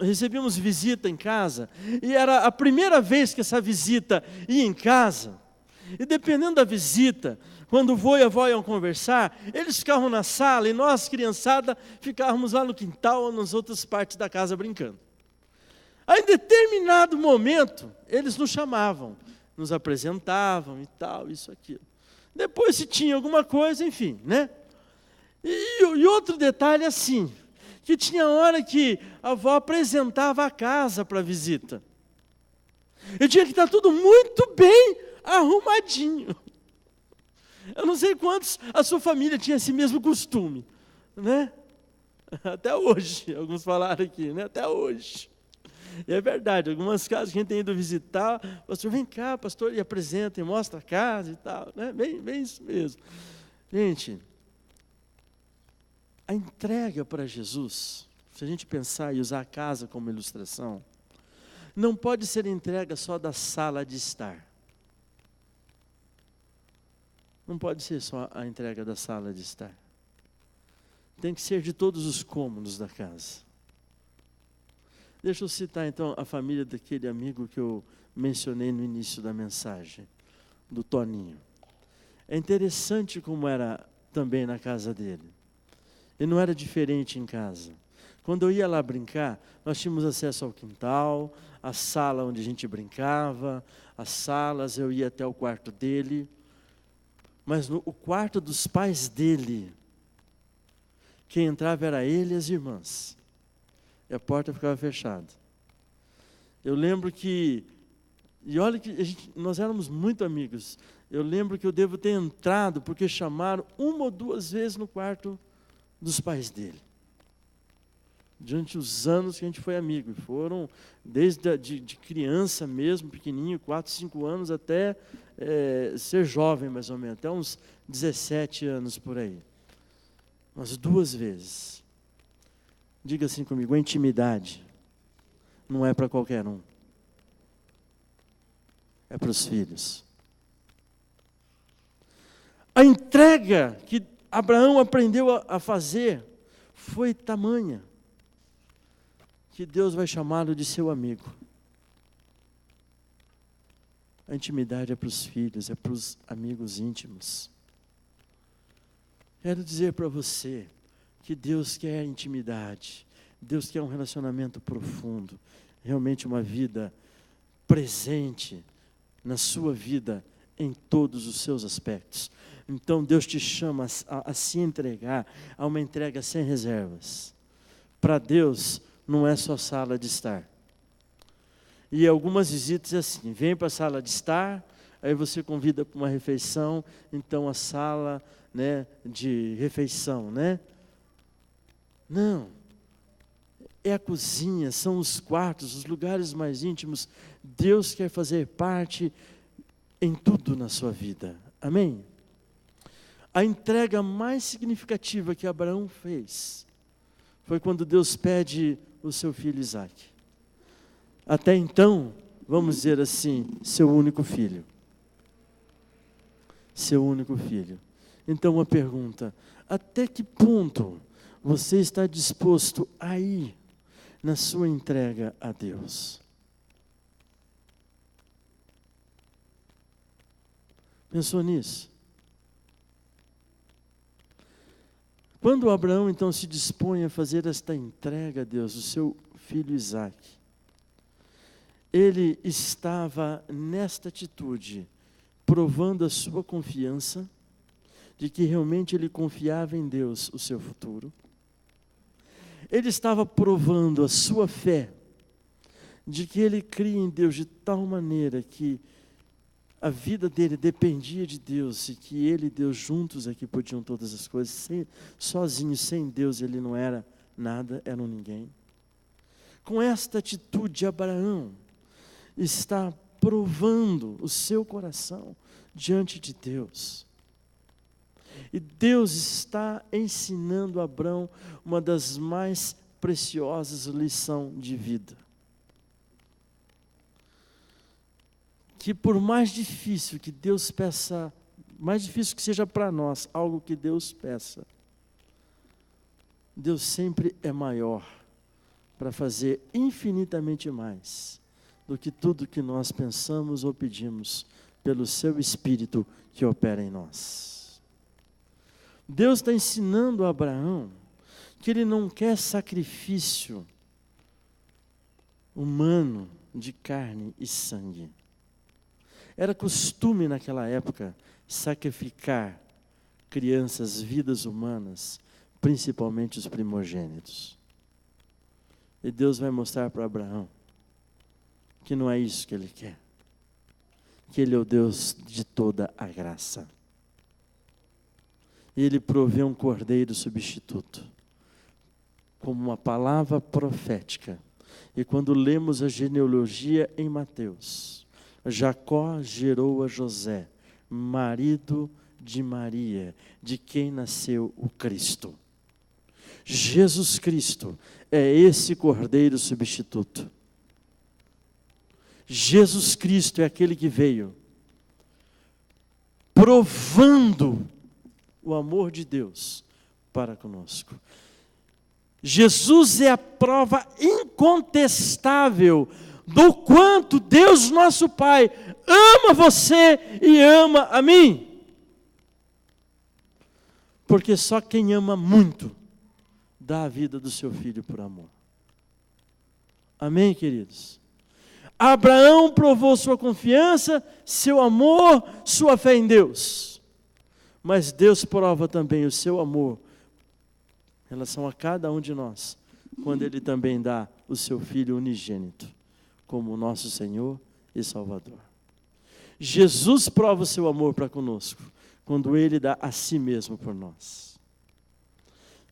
recebíamos visita em casa, e era a primeira vez que essa visita ia em casa, e dependendo da visita, quando o vô e a avó iam conversar, eles ficavam na sala e nós, criançada, ficávamos lá no quintal ou nas outras partes da casa brincando. Aí, em determinado momento, eles nos chamavam, nos apresentavam e tal, isso, aquilo. Depois, se tinha alguma coisa, enfim, né? E outro detalhe assim, que tinha hora que a avó apresentava a casa para a visita. E tinha que estar tudo muito bem arrumadinho. Eu não sei quantos a sua família tinha esse mesmo costume, né? Até hoje, alguns falaram aqui, né? Até hoje. E é verdade, algumas casas que a gente tem ido visitar, pastor, vem cá, pastor, e apresenta, e mostra a casa e tal, né? Bem isso mesmo. Gente, a entrega para Jesus, se a gente pensar e usar a casa como ilustração, não pode ser entrega só da sala de estar. Não pode ser só a entrega da sala de estar. Tem que ser de todos os cômodos da casa. Deixa eu citar então a família daquele amigo que eu mencionei no início da mensagem, do Toninho. É interessante como era também na casa dele. E não era diferente em casa. Quando eu ia lá brincar, nós tínhamos acesso ao quintal, à sala onde a gente brincava, as salas, eu ia até o quarto dele. Mas o quarto dos pais dele, quem entrava era ele e as irmãs. E a porta ficava fechada. Eu lembro que, e olha que nós éramos muito amigos. Eu lembro que eu devo ter entrado porque chamaram uma ou duas vezes no quarto dos pais dele. Durante os anos que a gente foi amigo. E foram desde de criança mesmo, pequenininho, 4, 5 anos, até ser jovem mais ou menos, até uns 17 anos por aí. Umas 2 vezes. Diga assim comigo, a intimidade não é para qualquer um. É para os filhos. A entrega que Abraão aprendeu a fazer foi tamanha que Deus vai chamá-lo de seu amigo. A intimidade é para os filhos, é para os amigos íntimos. Quero dizer para você que Deus quer intimidade, Deus quer um relacionamento profundo, realmente uma vida presente na sua vida em todos os seus aspectos. Então Deus te chama a se entregar, a uma entrega sem reservas. Para Deus não é só sala de estar. E algumas visitas é assim, vem para a sala de estar, aí você convida para uma refeição, então a sala, né, de refeição, né? Não, é a cozinha, são os quartos, os lugares mais íntimos. Deus quer fazer parte em tudo na sua vida, amém? A entrega mais significativa que Abraão fez foi quando Deus pede o seu filho Isaque. Até então, vamos dizer assim, seu único filho. Seu único filho. Então, uma pergunta: até que ponto você está disposto a ir na sua entrega a Deus? Pensou nisso? Quando Abraão então se dispõe a fazer esta entrega a Deus, o seu filho Isaque, ele estava nesta atitude, provando a sua confiança, de que realmente ele confiava em Deus, o seu futuro. Ele estava provando a sua fé, de que ele cria em Deus de tal maneira que a vida dele dependia de Deus e que ele e Deus juntos aqui podiam todas as coisas. Sozinho, sem Deus, ele não era nada, era um ninguém. Com esta atitude, Abraão está provando o seu coração diante de Deus. E Deus está ensinando a Abraão uma das mais preciosas lições de vida. Que por mais difícil que Deus peça, mais difícil que seja para nós, algo que Deus peça, Deus sempre é maior para fazer infinitamente mais do que tudo que nós pensamos ou pedimos pelo seu Espírito que opera em nós. Deus está ensinando a Abraão que ele não quer sacrifício humano de carne e sangue. Era costume naquela época sacrificar crianças, vidas humanas, principalmente os primogênitos. E Deus vai mostrar para Abraão que não é isso que ele quer. Que ele é o Deus de toda a graça. E ele provê um cordeiro substituto, como uma palavra profética. E quando lemos a genealogia em Mateus, Jacó gerou a José, marido de Maria, de quem nasceu o Cristo. Jesus Cristo é esse cordeiro substituto. Jesus Cristo é aquele que veio provando o amor de Deus para conosco. Jesus é a prova incontestável do quanto Deus nosso Pai ama você e ama a mim. Porque só quem ama muito dá a vida do seu filho por amor. Amém, queridos? Abraão provou sua confiança, seu amor, sua fé em Deus. Mas Deus prova também o seu amor em relação a cada um de nós, quando Ele também dá o seu Filho unigênito, como o nosso Senhor e Salvador. Jesus prova o seu amor para conosco, quando Ele dá a si mesmo por nós.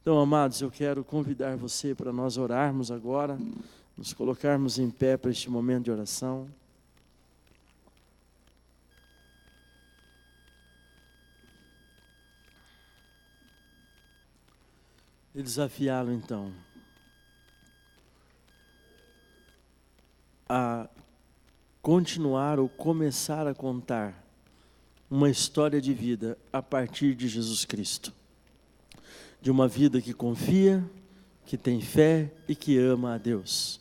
Então, amados, eu quero convidar você para nós orarmos agora, nos colocarmos em pé para este momento de oração. E desafiá-lo então a continuar ou começar a contar uma história de vida a partir de Jesus Cristo. De uma vida que confia, que tem fé e que ama a Deus.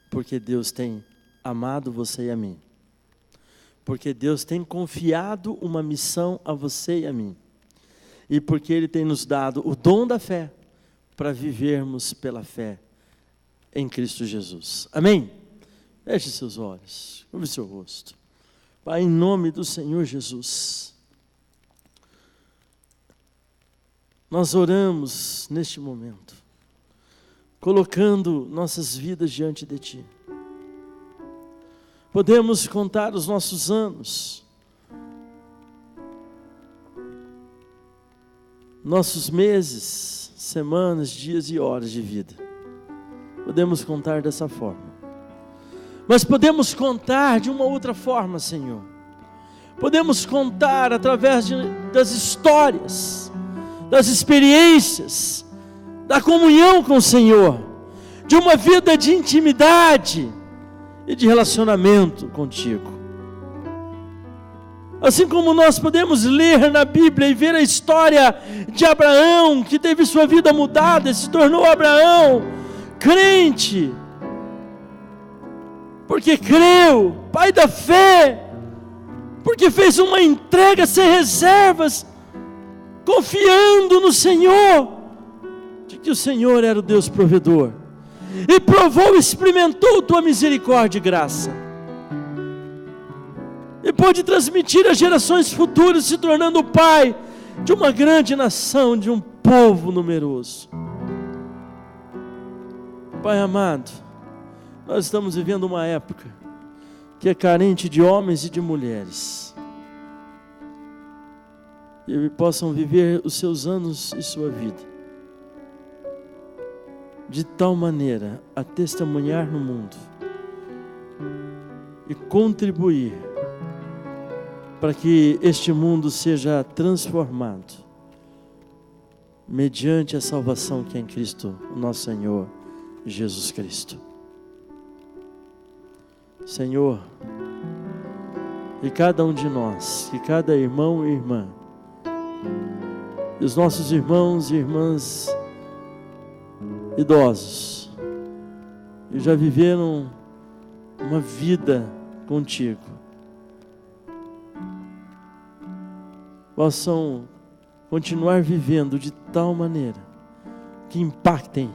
Porque Deus tem amado você e a mim. Porque Deus tem confiado uma missão a você e a mim. E porque Ele tem nos dado o dom da fé para vivermos pela fé em Cristo Jesus. Amém? Feche seus olhos, curve seu rosto. Pai, em nome do Senhor Jesus, nós oramos neste momento, colocando nossas vidas diante de Ti. Podemos contar os nossos anos, nossos meses, semanas, dias e horas de vida. Podemos contar dessa forma. Mas podemos contar de uma outra forma, Senhor. Podemos contar através das histórias, das experiências, da comunhão com o Senhor, de uma vida de intimidade e de relacionamento contigo. Assim como nós podemos ler na Bíblia e ver a história de Abraão, que teve sua vida mudada e se tornou Abraão crente, porque creu, pai da fé, porque fez uma entrega sem reservas, confiando no Senhor, de que o Senhor era o Deus provedor, e provou e experimentou tua misericórdia e graça, e pôde transmitir às gerações futuras, se tornando o pai de uma grande nação, de um povo numeroso. Pai amado, Nós estamos vivendo uma época que é carente de homens e de mulheres, e possam viver os seus anos e sua vida de tal maneira a testemunhar no mundo e contribuir para que este mundo seja transformado mediante a salvação que é em Cristo, o nosso Senhor Jesus Cristo. Senhor, e cada um de nós, que cada irmão e irmã, e os nossos irmãos e irmãs idosos, que já viveram uma vida contigo, possam continuar vivendo de tal maneira que impactem,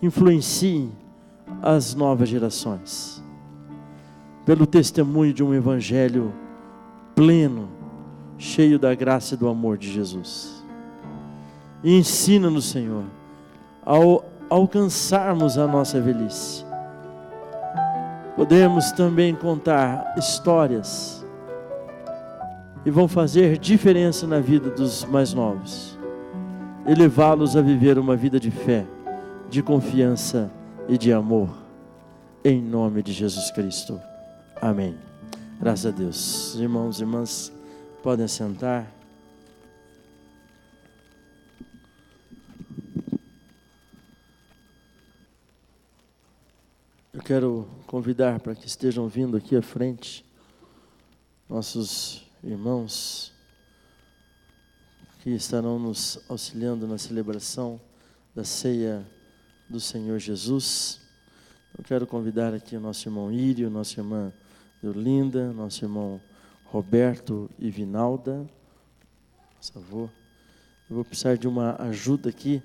influenciem as novas gerações, pelo testemunho de um evangelho pleno, cheio da graça e do amor de Jesus. E ensina-nos, Senhor, ao alcançarmos a nossa velhice, podemos também contar histórias e vão fazer diferença na vida dos mais novos, e levá-los a viver uma vida de fé, de confiança e de amor, em nome de Jesus Cristo. Amém. Graças a Deus. Irmãos e irmãs, podem sentar. Eu quero convidar para que estejam vindo aqui à frente nossos irmãos que estarão nos auxiliando na celebração da ceia do Senhor Jesus. Eu quero convidar aqui o nosso irmão Írio, nossa irmã Linda, nosso irmão Roberto e Vinalda. Por favor. Eu vou precisar de uma ajuda aqui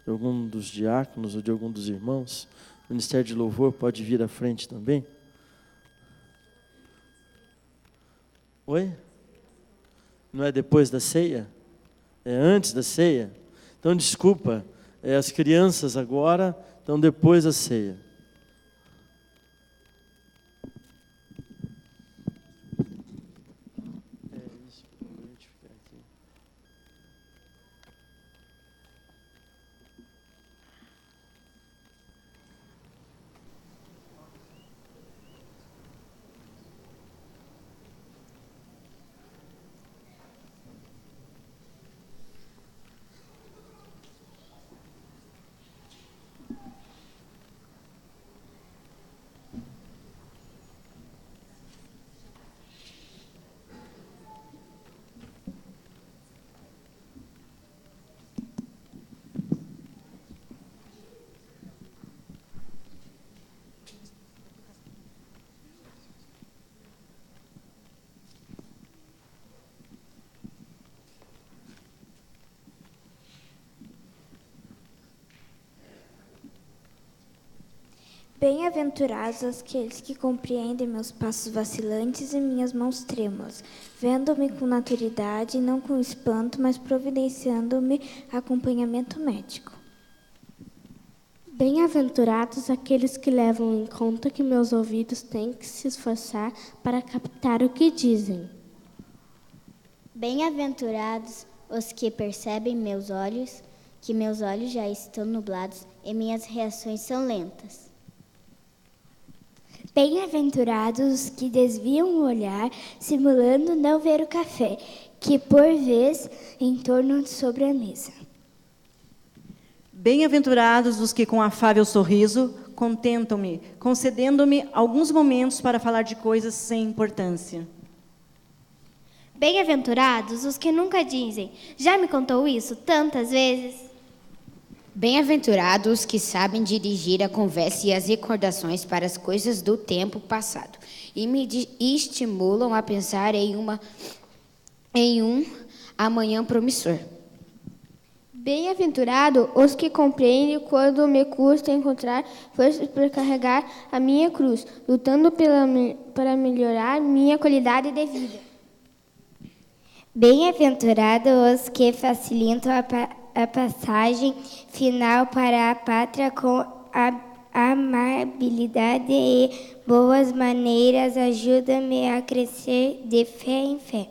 de algum dos diáconos ou de algum dos irmãos. O Ministério de Louvor pode vir à frente também. Oi? Não é depois da ceia? É antes da ceia? Então, desculpa, as crianças agora estão depois da ceia.
Bem-aventurados aqueles que compreendem meus passos vacilantes e minhas mãos trêmulas, vendo-me com naturalidade, não com espanto, mas providenciando-me acompanhamento médico.
Bem-aventurados aqueles que levam em conta que meus ouvidos têm que se esforçar para captar o que dizem.
Bem-aventurados os que percebem que meus olhos já estão nublados e minhas reações são lentas.
Bem-aventurados os que desviam o olhar, simulando não ver o café, que por vez entornam sobre a mesa.
Bem-aventurados os que com afável sorriso contentam-me, concedendo-me alguns momentos para falar de coisas sem importância.
Bem-aventurados os que nunca dizem, já me contou isso tantas vezes.
Bem-aventurados os que sabem dirigir a conversa e as recordações para as coisas do tempo passado e me estimulam a pensar em um amanhã promissor.
Bem-aventurado os que compreendem quando me custa encontrar forças para carregar a minha cruz, lutando para melhorar minha qualidade de vida.
Bem-aventurados os que facilitam a passagem final para a pátria com
amabilidade e boas maneiras ajudam-me a crescer de fé em fé.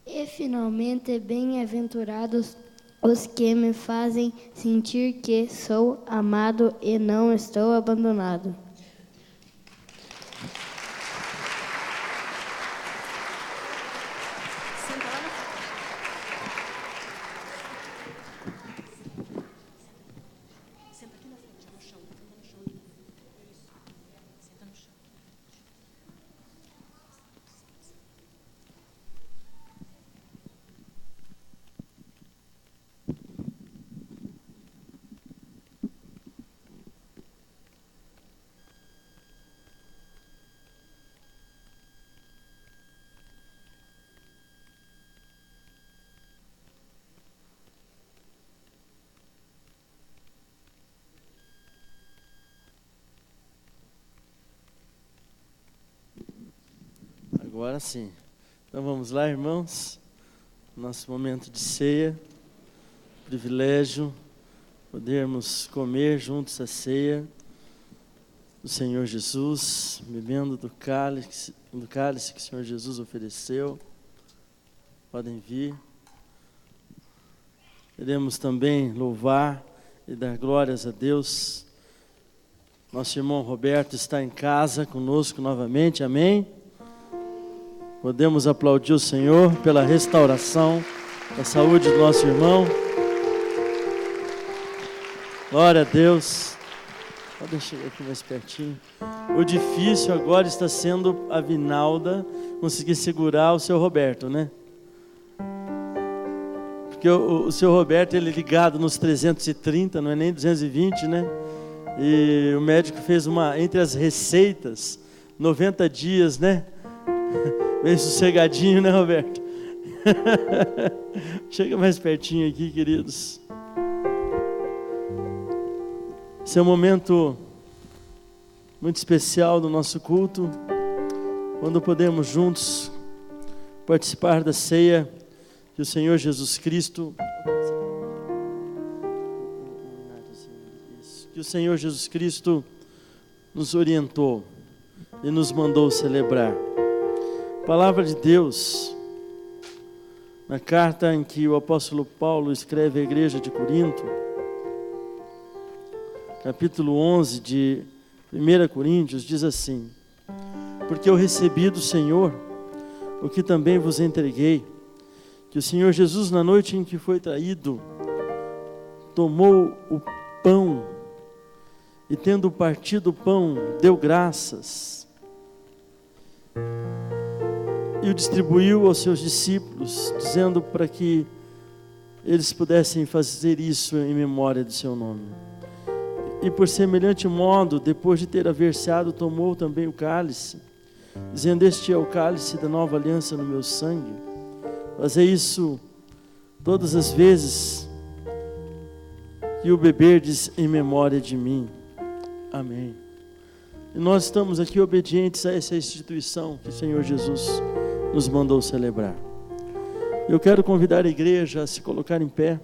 E finalmente, bem-aventurados os que me fazem sentir que sou amado e não estou abandonado.
Agora sim. Então vamos lá, irmãos. Nosso momento de ceia. Privilégio podermos comer juntos a ceia do Senhor Jesus, bebendo do cálice que o Senhor Jesus ofereceu. Podem vir. Queremos também louvar e dar glórias a Deus. Nosso irmão Roberto está em casa conosco novamente, amém? Podemos aplaudir o Senhor pela restauração da saúde do nosso irmão. Glória a Deus. Podem chegar aqui mais pertinho. O difícil agora está sendo a Vinalda conseguir segurar o seu Roberto, né? Porque o seu Roberto, ele é ligado nos 330, não é nem 220, né? E o médico fez entre as receitas, 90 dias, né? Bem sossegadinho, né, Roberto? Chega mais pertinho aqui, queridos. Esse é um momento muito especial do nosso culto, quando podemos juntos participar da ceia que o Senhor Jesus Cristo, nos orientou e nos mandou celebrar. Palavra de Deus, na carta em que o apóstolo Paulo escreve à igreja de Corinto, capítulo 11 de 1 Coríntios, diz assim: porque eu recebi do Senhor o que também vos entreguei, que o Senhor Jesus, na noite em que foi traído, tomou o pão e, tendo partido o pão, deu graças e o distribuiu aos seus discípulos, dizendo para que eles pudessem fazer isso em memória do seu nome. E por semelhante modo, depois de ter averciado, tomou também o cálice, dizendo: este é o cálice da nova aliança no meu sangue. Fazei isso todas as vezes que o beberdes em memória de mim. Amém. E nós estamos aqui obedientes a essa instituição que o Senhor Jesus nos mandou celebrar. Eu quero convidar a igreja a se colocar em pé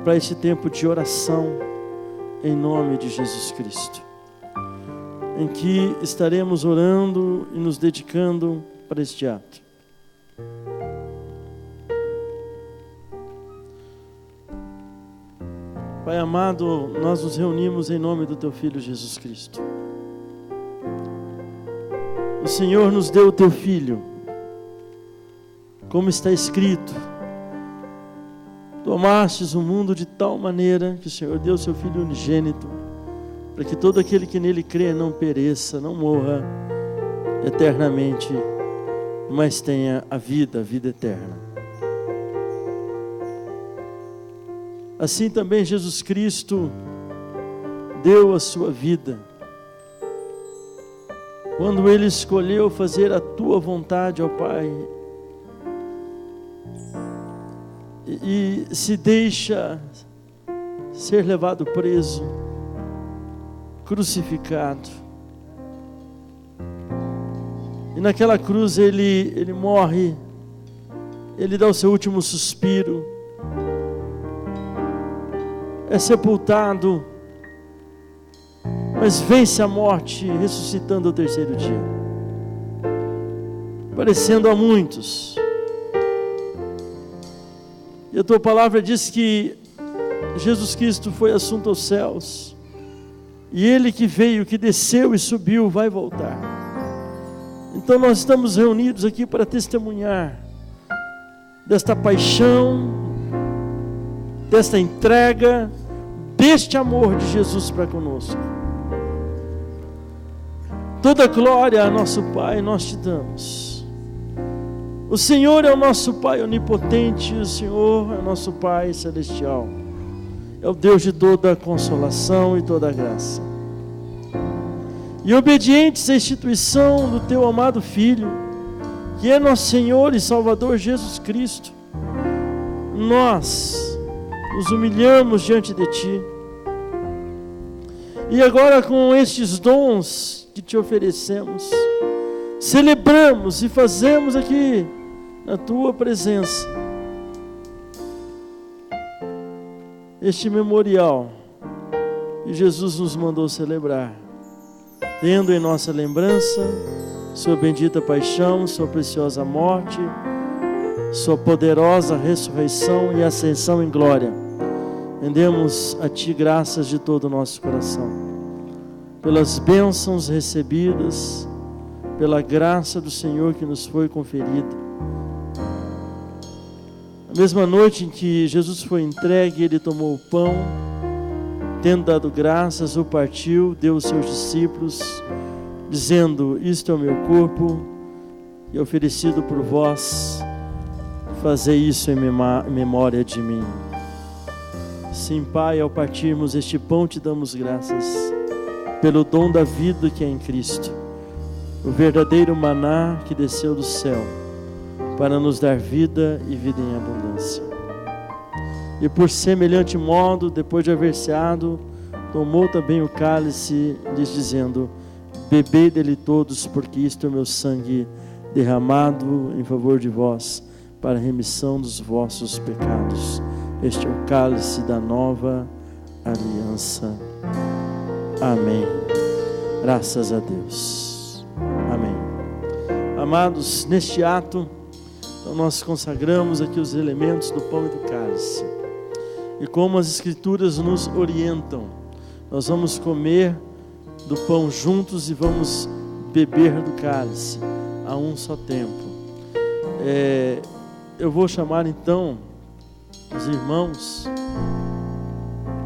para este tempo de oração em nome de Jesus Cristo, em que estaremos orando e nos dedicando para este ato. Pai amado, nós nos reunimos em nome do Teu Filho Jesus Cristo. O Senhor nos deu o Teu Filho, como está escrito: Tu amastes o mundo de tal maneira que o Senhor deu o Seu Filho unigênito, para que todo aquele que nele crê não pereça, não morra eternamente, mas tenha a vida eterna. Assim também Jesus Cristo deu a sua vida, quando Ele escolheu fazer a Tua vontade, ó Pai, e se deixa ser levado preso, crucificado. E naquela cruz Ele morre, Ele dá o seu último suspiro, é sepultado, mas vence a morte, ressuscitando ao terceiro dia, aparecendo a muitos. E a tua palavra diz que Jesus Cristo foi assunto aos céus, e Ele que veio, que desceu e subiu, vai voltar. Então nós estamos reunidos aqui para testemunhar desta paixão, desta entrega, deste amor de Jesus para conosco. Toda glória a nosso Pai nós te damos. O Senhor é o nosso Pai onipotente, o Senhor é o nosso Pai celestial. É o Deus de toda consolação e toda graça. E obedientes à instituição do Teu amado Filho, que é nosso Senhor e Salvador Jesus Cristo, nós nos humilhamos diante de Ti. E agora, com estes dons que Te oferecemos, celebramos e fazemos aqui na Tua presença este memorial que Jesus nos mandou celebrar, tendo em nossa lembrança Sua bendita paixão, Sua preciosa morte, Sua poderosa ressurreição e ascensão em glória. Rendemos a Ti graças de todo o nosso coração, pelas bênçãos recebidas, pela graça do Senhor que nos foi conferida. Na mesma noite em que Jesus foi entregue, Ele tomou o pão, tendo dado graças, o partiu, deu aos seus discípulos, dizendo: isto é o meu corpo, e oferecido por vós, fazei isso em memória de mim. Sim, Pai, ao partirmos este pão, Te damos graças pelo dom da vida que é em Cristo, o verdadeiro maná que desceu do céu, para nos dar vida e vida em abundância. E por semelhante modo, depois de haver ceado, tomou também o cálice, lhes dizendo: bebei dele todos, porque isto é o meu sangue derramado em favor de vós, para a remissão dos vossos pecados. Este é o cálice da nova aliança. Amém. Graças a Deus. Amém. Amados, neste ato, então nós consagramos aqui os elementos do pão e do cálice. E como as Escrituras nos orientam, nós vamos comer do pão juntos e vamos beber do cálice a um só tempo. Eu vou chamar então os irmãos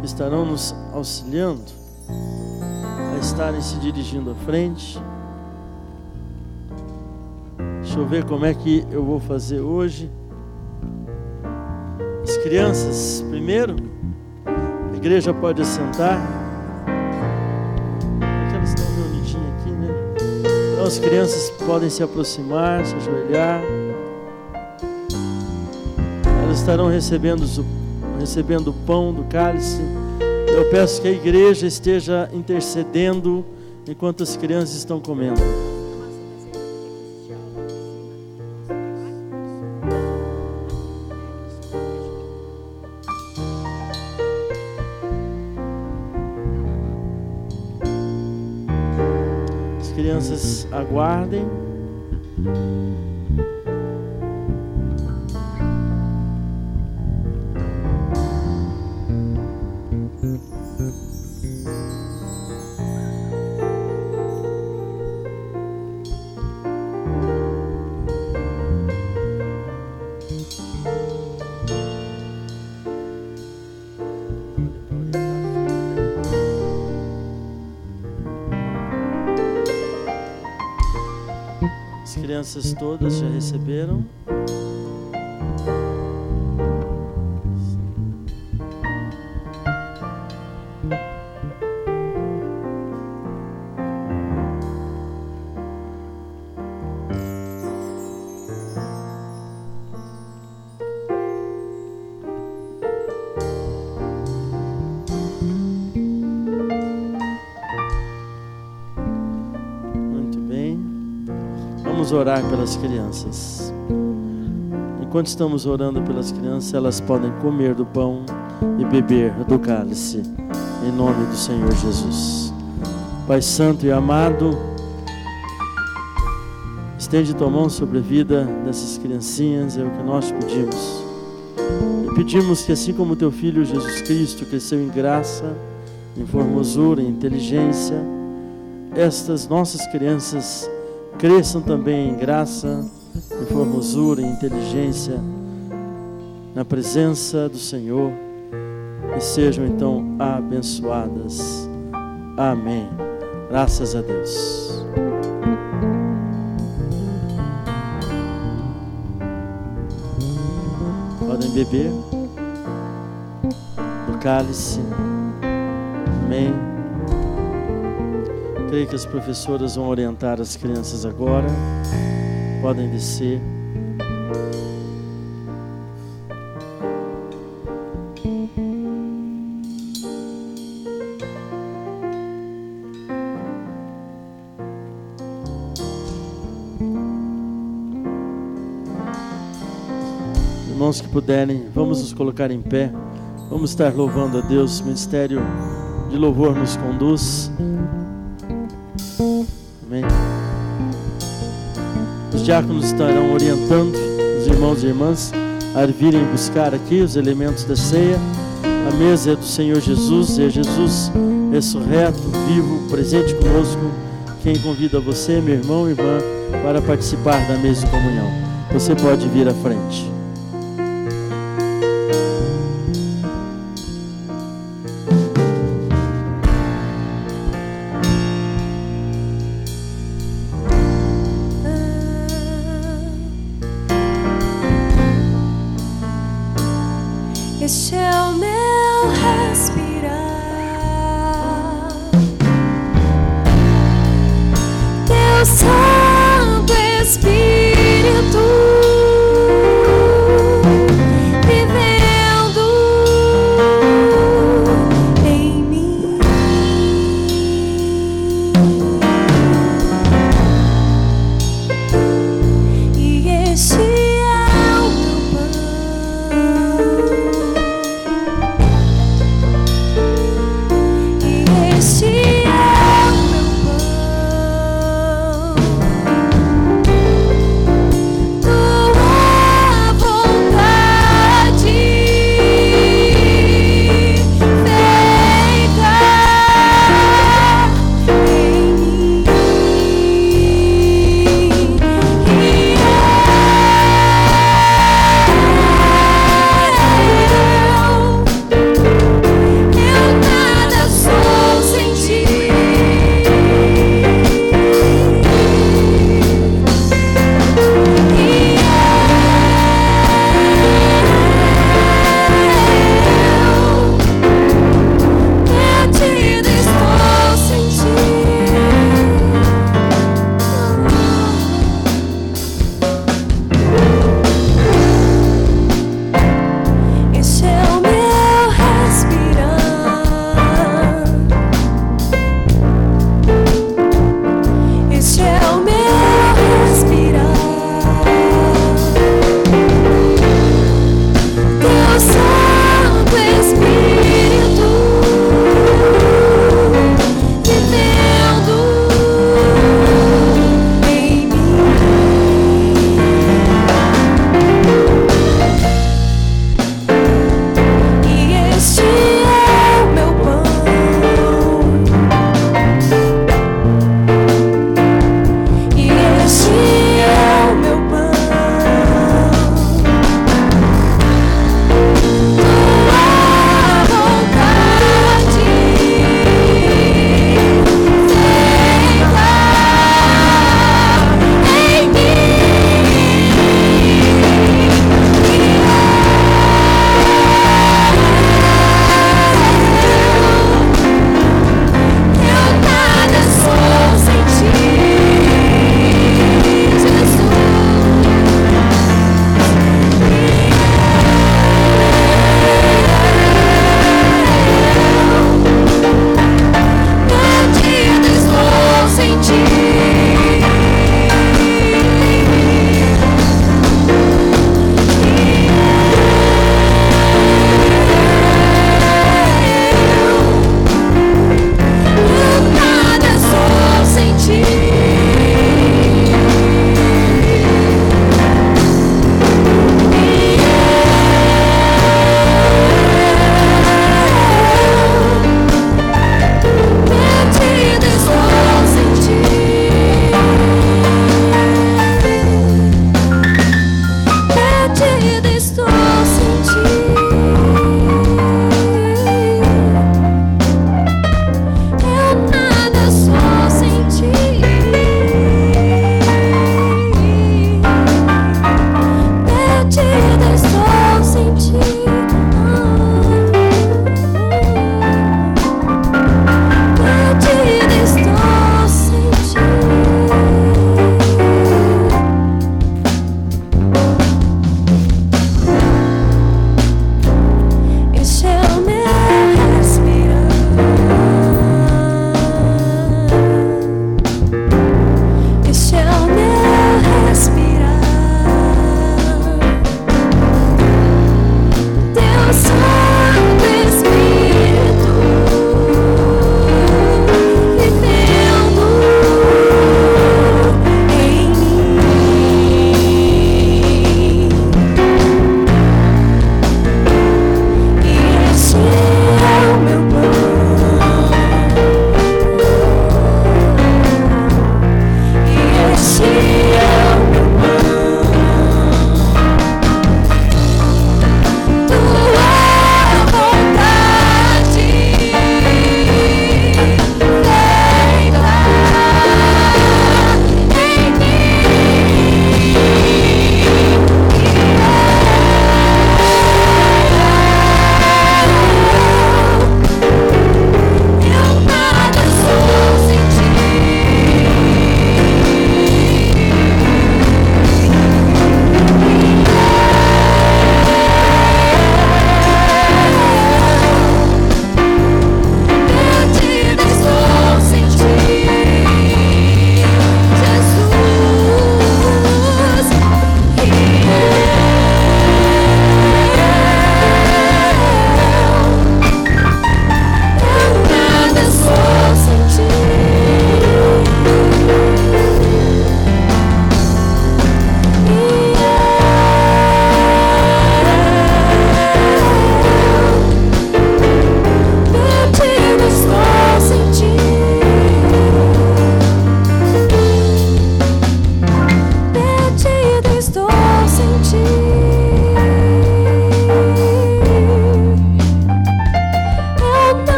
que estarão nos auxiliando a estarem se dirigindo à frente. Deixa eu ver como é que eu vou fazer hoje. As crianças, primeiro, a igreja pode assentar. Elas estão reunidinhas aqui, né? Então as crianças podem se aproximar, se ajoelhar. Elas estarão recebendo o pão do cálice. Eu peço que a igreja esteja intercedendo enquanto as crianças estão comendo. As crianças aguardem. As crianças todas já receberam. Vamos orar pelas crianças. Enquanto estamos orando pelas crianças, elas podem comer do pão e beber do cálice, em nome do Senhor Jesus. Pai Santo e amado, estende tua mão sobre a vida dessas criancinhas, é o que nós pedimos. E pedimos que assim como teu Filho Jesus Cristo cresceu em graça, em formosura, em inteligência, estas nossas crianças cresçam também em graça, em formosura, em inteligência, na presença do Senhor, e sejam então abençoadas. Amém. Graças a Deus. Podem beber do cálice. Amém. Creio que as professoras vão orientar as crianças agora. Podem descer. Irmãos que puderem, vamos nos colocar em pé. Vamos estar louvando a Deus. O ministério de louvor nos conduz. Amém. Os diáconos estarão orientando os irmãos e irmãs a virem buscar aqui os elementos da ceia. A mesa é do Senhor Jesus, é Jesus ressurreto, vivo, presente conosco. Quem convida você, meu irmão e irmã, para participar da mesa de comunhão. Você pode vir à frente.
Este é o meu respirar, Teu Santo Espírito vivendo em mim. E este é o meu pão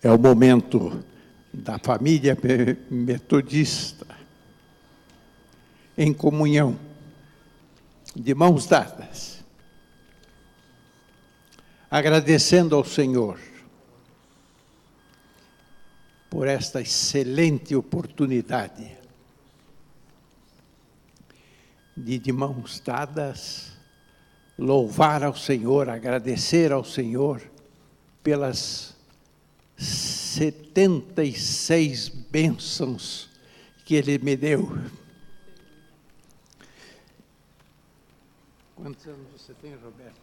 É o momento da família metodista, em comunhão, de mãos dadas, agradecendo ao Senhor por esta excelente oportunidade de mãos dadas, louvar ao Senhor, agradecer ao Senhor pelas 76 bênçãos que Ele me deu. Quantos anos você tem, Roberto?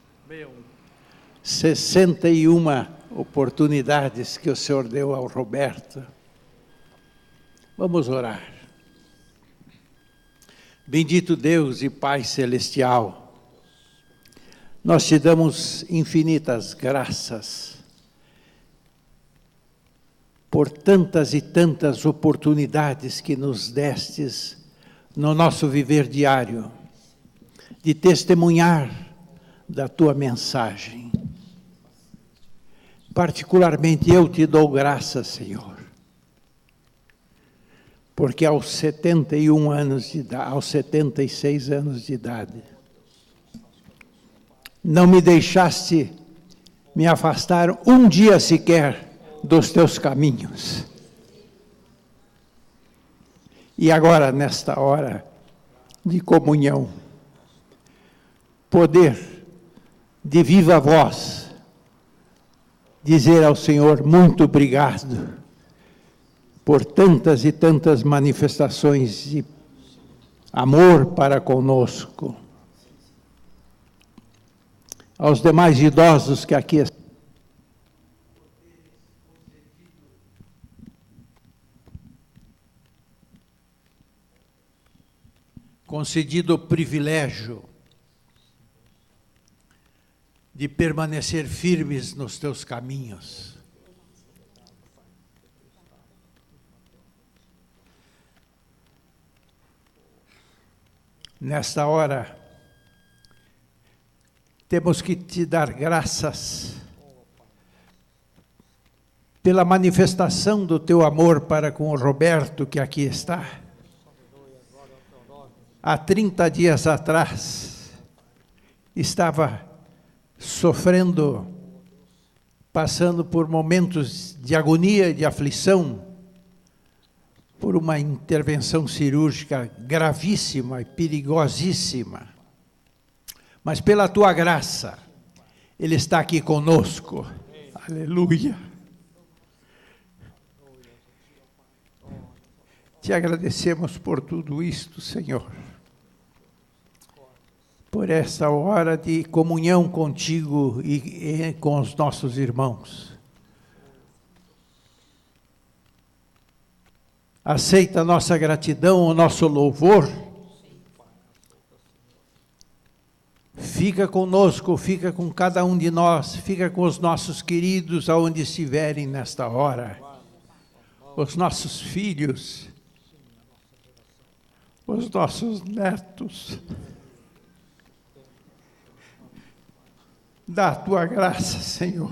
61 oportunidades que o Senhor deu ao Roberto. Vamos orar. Bendito Deus e Pai Celestial, nós te damos infinitas graças por tantas e tantas oportunidades que nos destes no nosso viver diário, de testemunhar da tua mensagem. Particularmente eu te dou graças, Senhor, porque aos 71 anos de idade, aos 76 anos de idade, não me deixaste me afastar um dia sequer dos teus caminhos. E agora, nesta hora de comunhão, poder de viva voz dizer ao Senhor muito obrigado por tantas e tantas manifestações de amor para conosco. Aos demais idosos que aqui estão, concedido o privilégio de permanecer firmes nos teus caminhos. Nesta hora, temos que te dar graças pela manifestação do teu amor para com o Roberto, que aqui está. Há 30 dias atrás, estava sofrendo, passando por momentos de agonia e de aflição, por uma intervenção cirúrgica gravíssima e perigosíssima. Mas pela tua graça, Ele está aqui conosco. Aleluia. Te agradecemos por tudo isto, Senhor. Por esta hora de comunhão contigo e com os nossos irmãos. Aceita a nossa gratidão, o nosso louvor. Fica conosco, fica com cada um de nós, fica com os nossos queridos aonde estiverem nesta hora. Os nossos filhos, os nossos netos. Dá a tua graça, Senhor.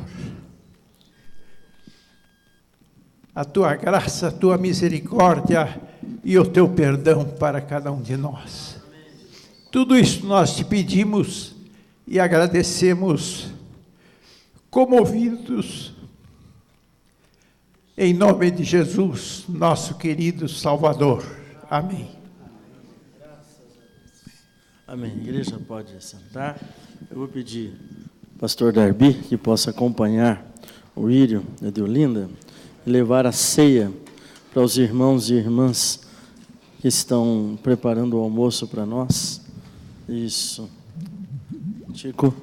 A tua graça, a tua misericórdia e o teu perdão para cada um de nós. Tudo isso nós te pedimos e agradecemos, comovidos, em nome de Jesus, nosso querido Salvador. Amém.
Amém. A igreja pode sentar. Eu vou pedir ao pastor Darby que possa acompanhar o Írio e a Deolinda e levar a ceia para os irmãos e irmãs que estão preparando o almoço para nós. Isso. Chico.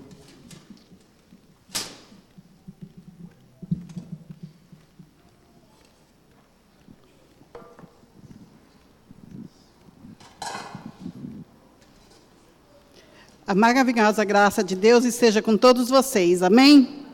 A maravilhosa graça de Deus esteja com todos vocês. Amém?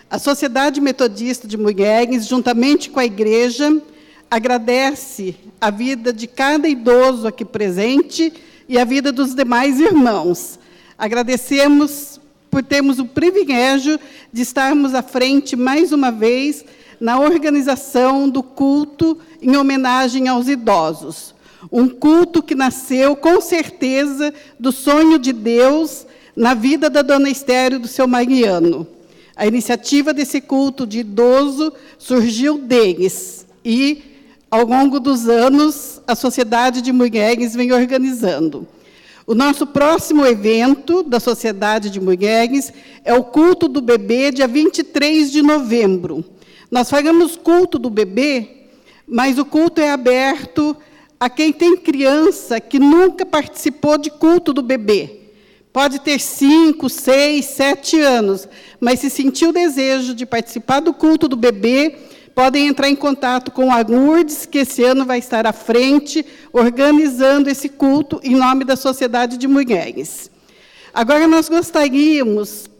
A Sociedade Metodista de Mulheres, juntamente com a Igreja, agradece a vida de cada idoso aqui presente e a vida dos demais irmãos. Agradecemos por termos o privilégio de estarmos à frente, mais uma vez, na organização do culto em homenagem aos idosos. Um culto que nasceu, com certeza, do sonho de Deus na vida da dona Esther e do seu Mariano. A iniciativa desse culto de idoso surgiu deles e, ao longo dos anos, a Sociedade de Mulheres vem organizando. O nosso próximo evento da Sociedade de Mulheres é o culto do bebê, dia 23 de novembro. Nós faremos culto do bebê, mas o culto é aberto a quem tem criança que nunca participou de culto do bebê. Pode ter 5, 6, 7 anos, mas se sentir o desejo de participar do culto do bebê, podem entrar em contato com a Lourdes, que esse ano vai estar à frente, organizando esse culto em nome da Sociedade de Mulheres. Agora, nós gostaríamos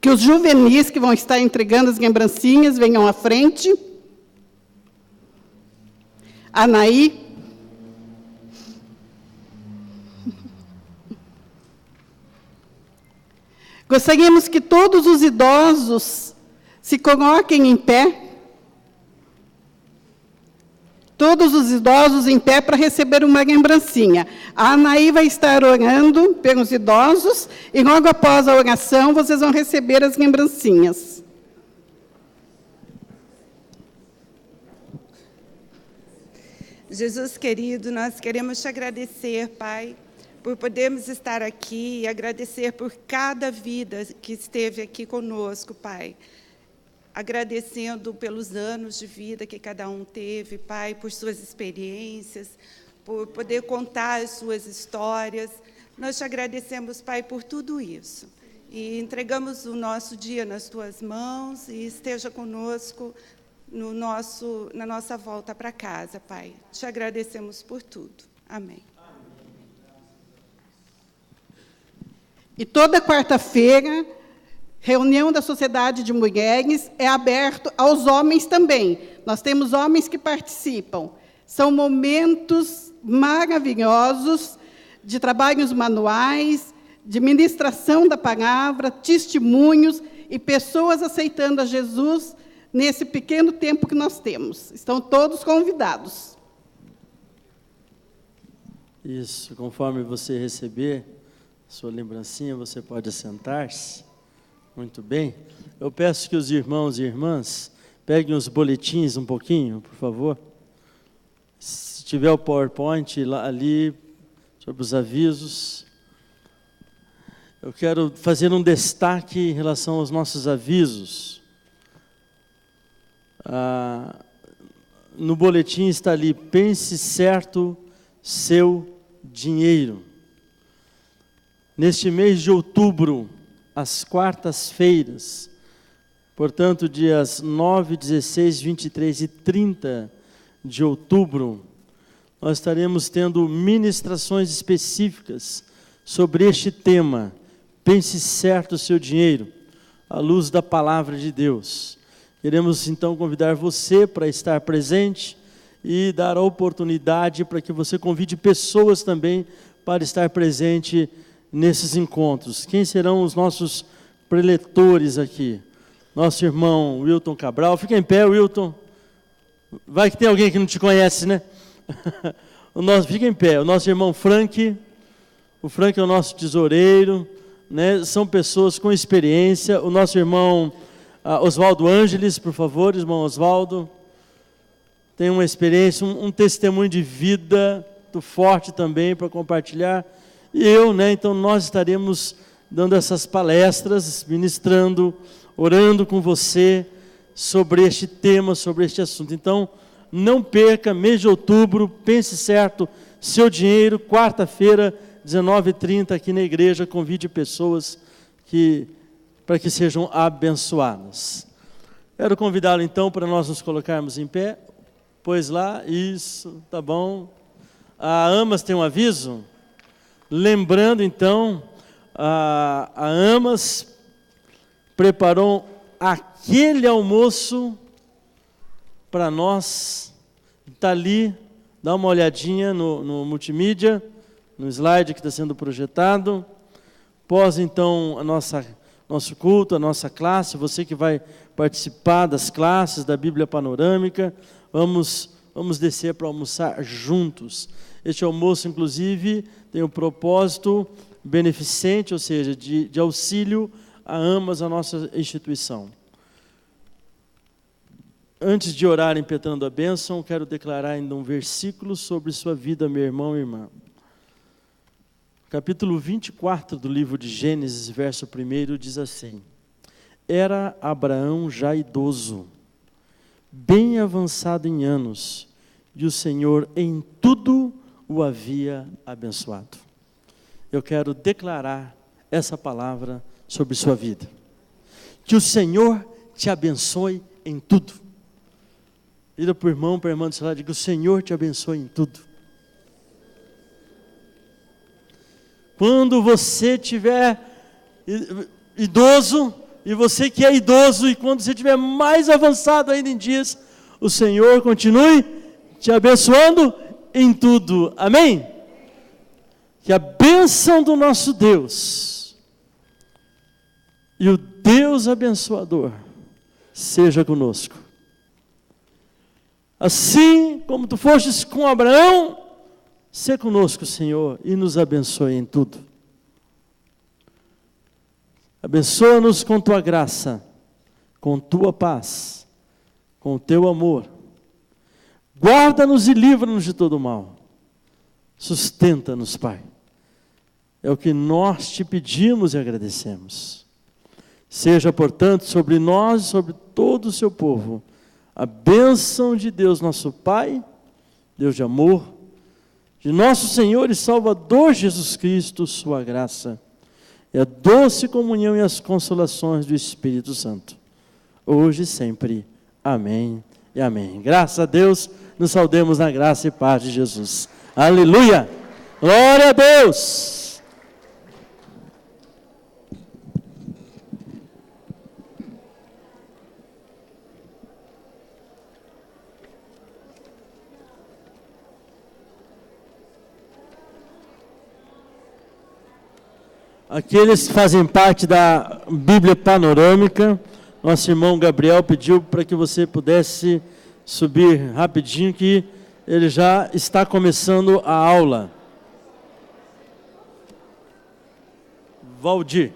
que os juvenis que vão estar entregando as lembrancinhas venham à frente. Anaí. Gostaríamos que todos os idosos se coloquem em pé. Todos os idosos em pé para receber uma lembrancinha. A Anaí vai estar orando pelos idosos e logo após a oração vocês vão receber as lembrancinhas.
Jesus querido, nós queremos te agradecer, Pai, por podermos estar aqui e agradecer por cada vida que esteve aqui conosco, Pai. Agradecendo pelos anos de vida que cada um teve, Pai, por suas experiências, por poder contar as suas histórias. Nós te agradecemos, Pai, por tudo isso. E entregamos o nosso dia nas tuas mãos e esteja conosco na nossa volta para casa, Pai. Te agradecemos por tudo. Amém.
E toda quarta-feira, reunião da Sociedade de Mulheres é aberto aos homens também. Nós temos homens que participam. São momentos maravilhosos de trabalhos manuais, de ministração da palavra, testemunhos e pessoas aceitando a Jesus nesse pequeno tempo que nós temos. Estão todos convidados.
Isso, conforme você receber sua lembrancinha, você pode assentar-se. Muito bem. Eu peço que os irmãos e irmãs peguem os boletins um pouquinho, por favor. Se tiver o PowerPoint ali, sobre os avisos. Eu quero fazer um destaque em relação aos nossos avisos. No boletim está ali, pense certo seu dinheiro. Neste mês de outubro, às quartas-feiras, portanto, dias 9, 16, 23 e 30 de outubro, nós estaremos tendo ministrações específicas sobre este tema, pense certo o seu dinheiro, à luz da palavra de Deus. Queremos, então, convidar você para estar presente e dar a oportunidade para que você convide pessoas também para estar presente nesses encontros. Quem serão os nossos preletores aqui? Nosso irmão Wilton Cabral. Fica em pé, Wilton. Vai que tem alguém que não te conhece, né? Fica em pé. O nosso irmão Frank. O Frank é o nosso tesoureiro, né? São pessoas com experiência. O nosso irmão Oswaldo Ângeles, por favor, irmão Oswaldo. Tem uma experiência, um testemunho de vida muito forte também para compartilhar. E eu, né? Então nós estaremos dando essas palestras, ministrando, orando com você sobre este tema, sobre este assunto. Então, não perca, mês de outubro, pense certo, seu dinheiro, quarta-feira, 19h30, aqui na igreja, convide pessoas para que sejam abençoadas. Quero convidá-lo, então, para nós nos colocarmos em pé. Pois lá, isso, tá bom. A Amas tem um aviso? Lembrando, então, a Amas preparou aquele almoço para nós. Está ali, dá uma olhadinha no multimídia, no slide que está sendo projetado. Após, então, nosso culto, a nossa classe, você que vai participar das classes da Bíblia Panorâmica, vamos descer para almoçar juntos. Este almoço, inclusive, tem um propósito beneficente, ou seja, de auxílio a ambas a nossa instituição. Antes de orar impetrando a bênção, quero declarar ainda um versículo sobre sua vida, meu irmão e irmã. Capítulo 24 do livro de Gênesis, verso 1, diz assim: Era Abraão já idoso, bem avançado em anos, e o Senhor em tudo o havia abençoado. Eu quero declarar essa palavra sobre sua vida. Que o Senhor te abençoe em tudo. Vira para o irmão, para a irmã do seu lado, diga: o Senhor te abençoe em tudo. Quando você tiver idoso, e você que é idoso, e quando você tiver mais avançado ainda em dias, o Senhor continue te abençoando em tudo. Amém? Que a bênção do nosso Deus e o Deus abençoador seja conosco. Assim como tu fostes com Abraão, sê conosco, Senhor, e nos abençoe em tudo. Abençoa-nos com tua graça, com tua paz, com o teu amor. Guarda-nos e livra-nos de todo mal. Sustenta-nos, Pai. É o que nós te pedimos e agradecemos. Seja, portanto, sobre nós e sobre todo o seu povo, a bênção de Deus, nosso Pai, Deus de amor, de nosso Senhor e Salvador Jesus Cristo, sua graça, e a doce comunhão e as consolações do Espírito Santo, hoje e sempre. Amém e amém. Graças a Deus, nos saudemos na graça e paz de Jesus. Aleluia! Glória a Deus! Aqueles que fazem parte da Bíblia Panorâmica, nosso irmão Gabriel pediu para que você pudesse subir rapidinho, que ele já está começando a aula. Valdir.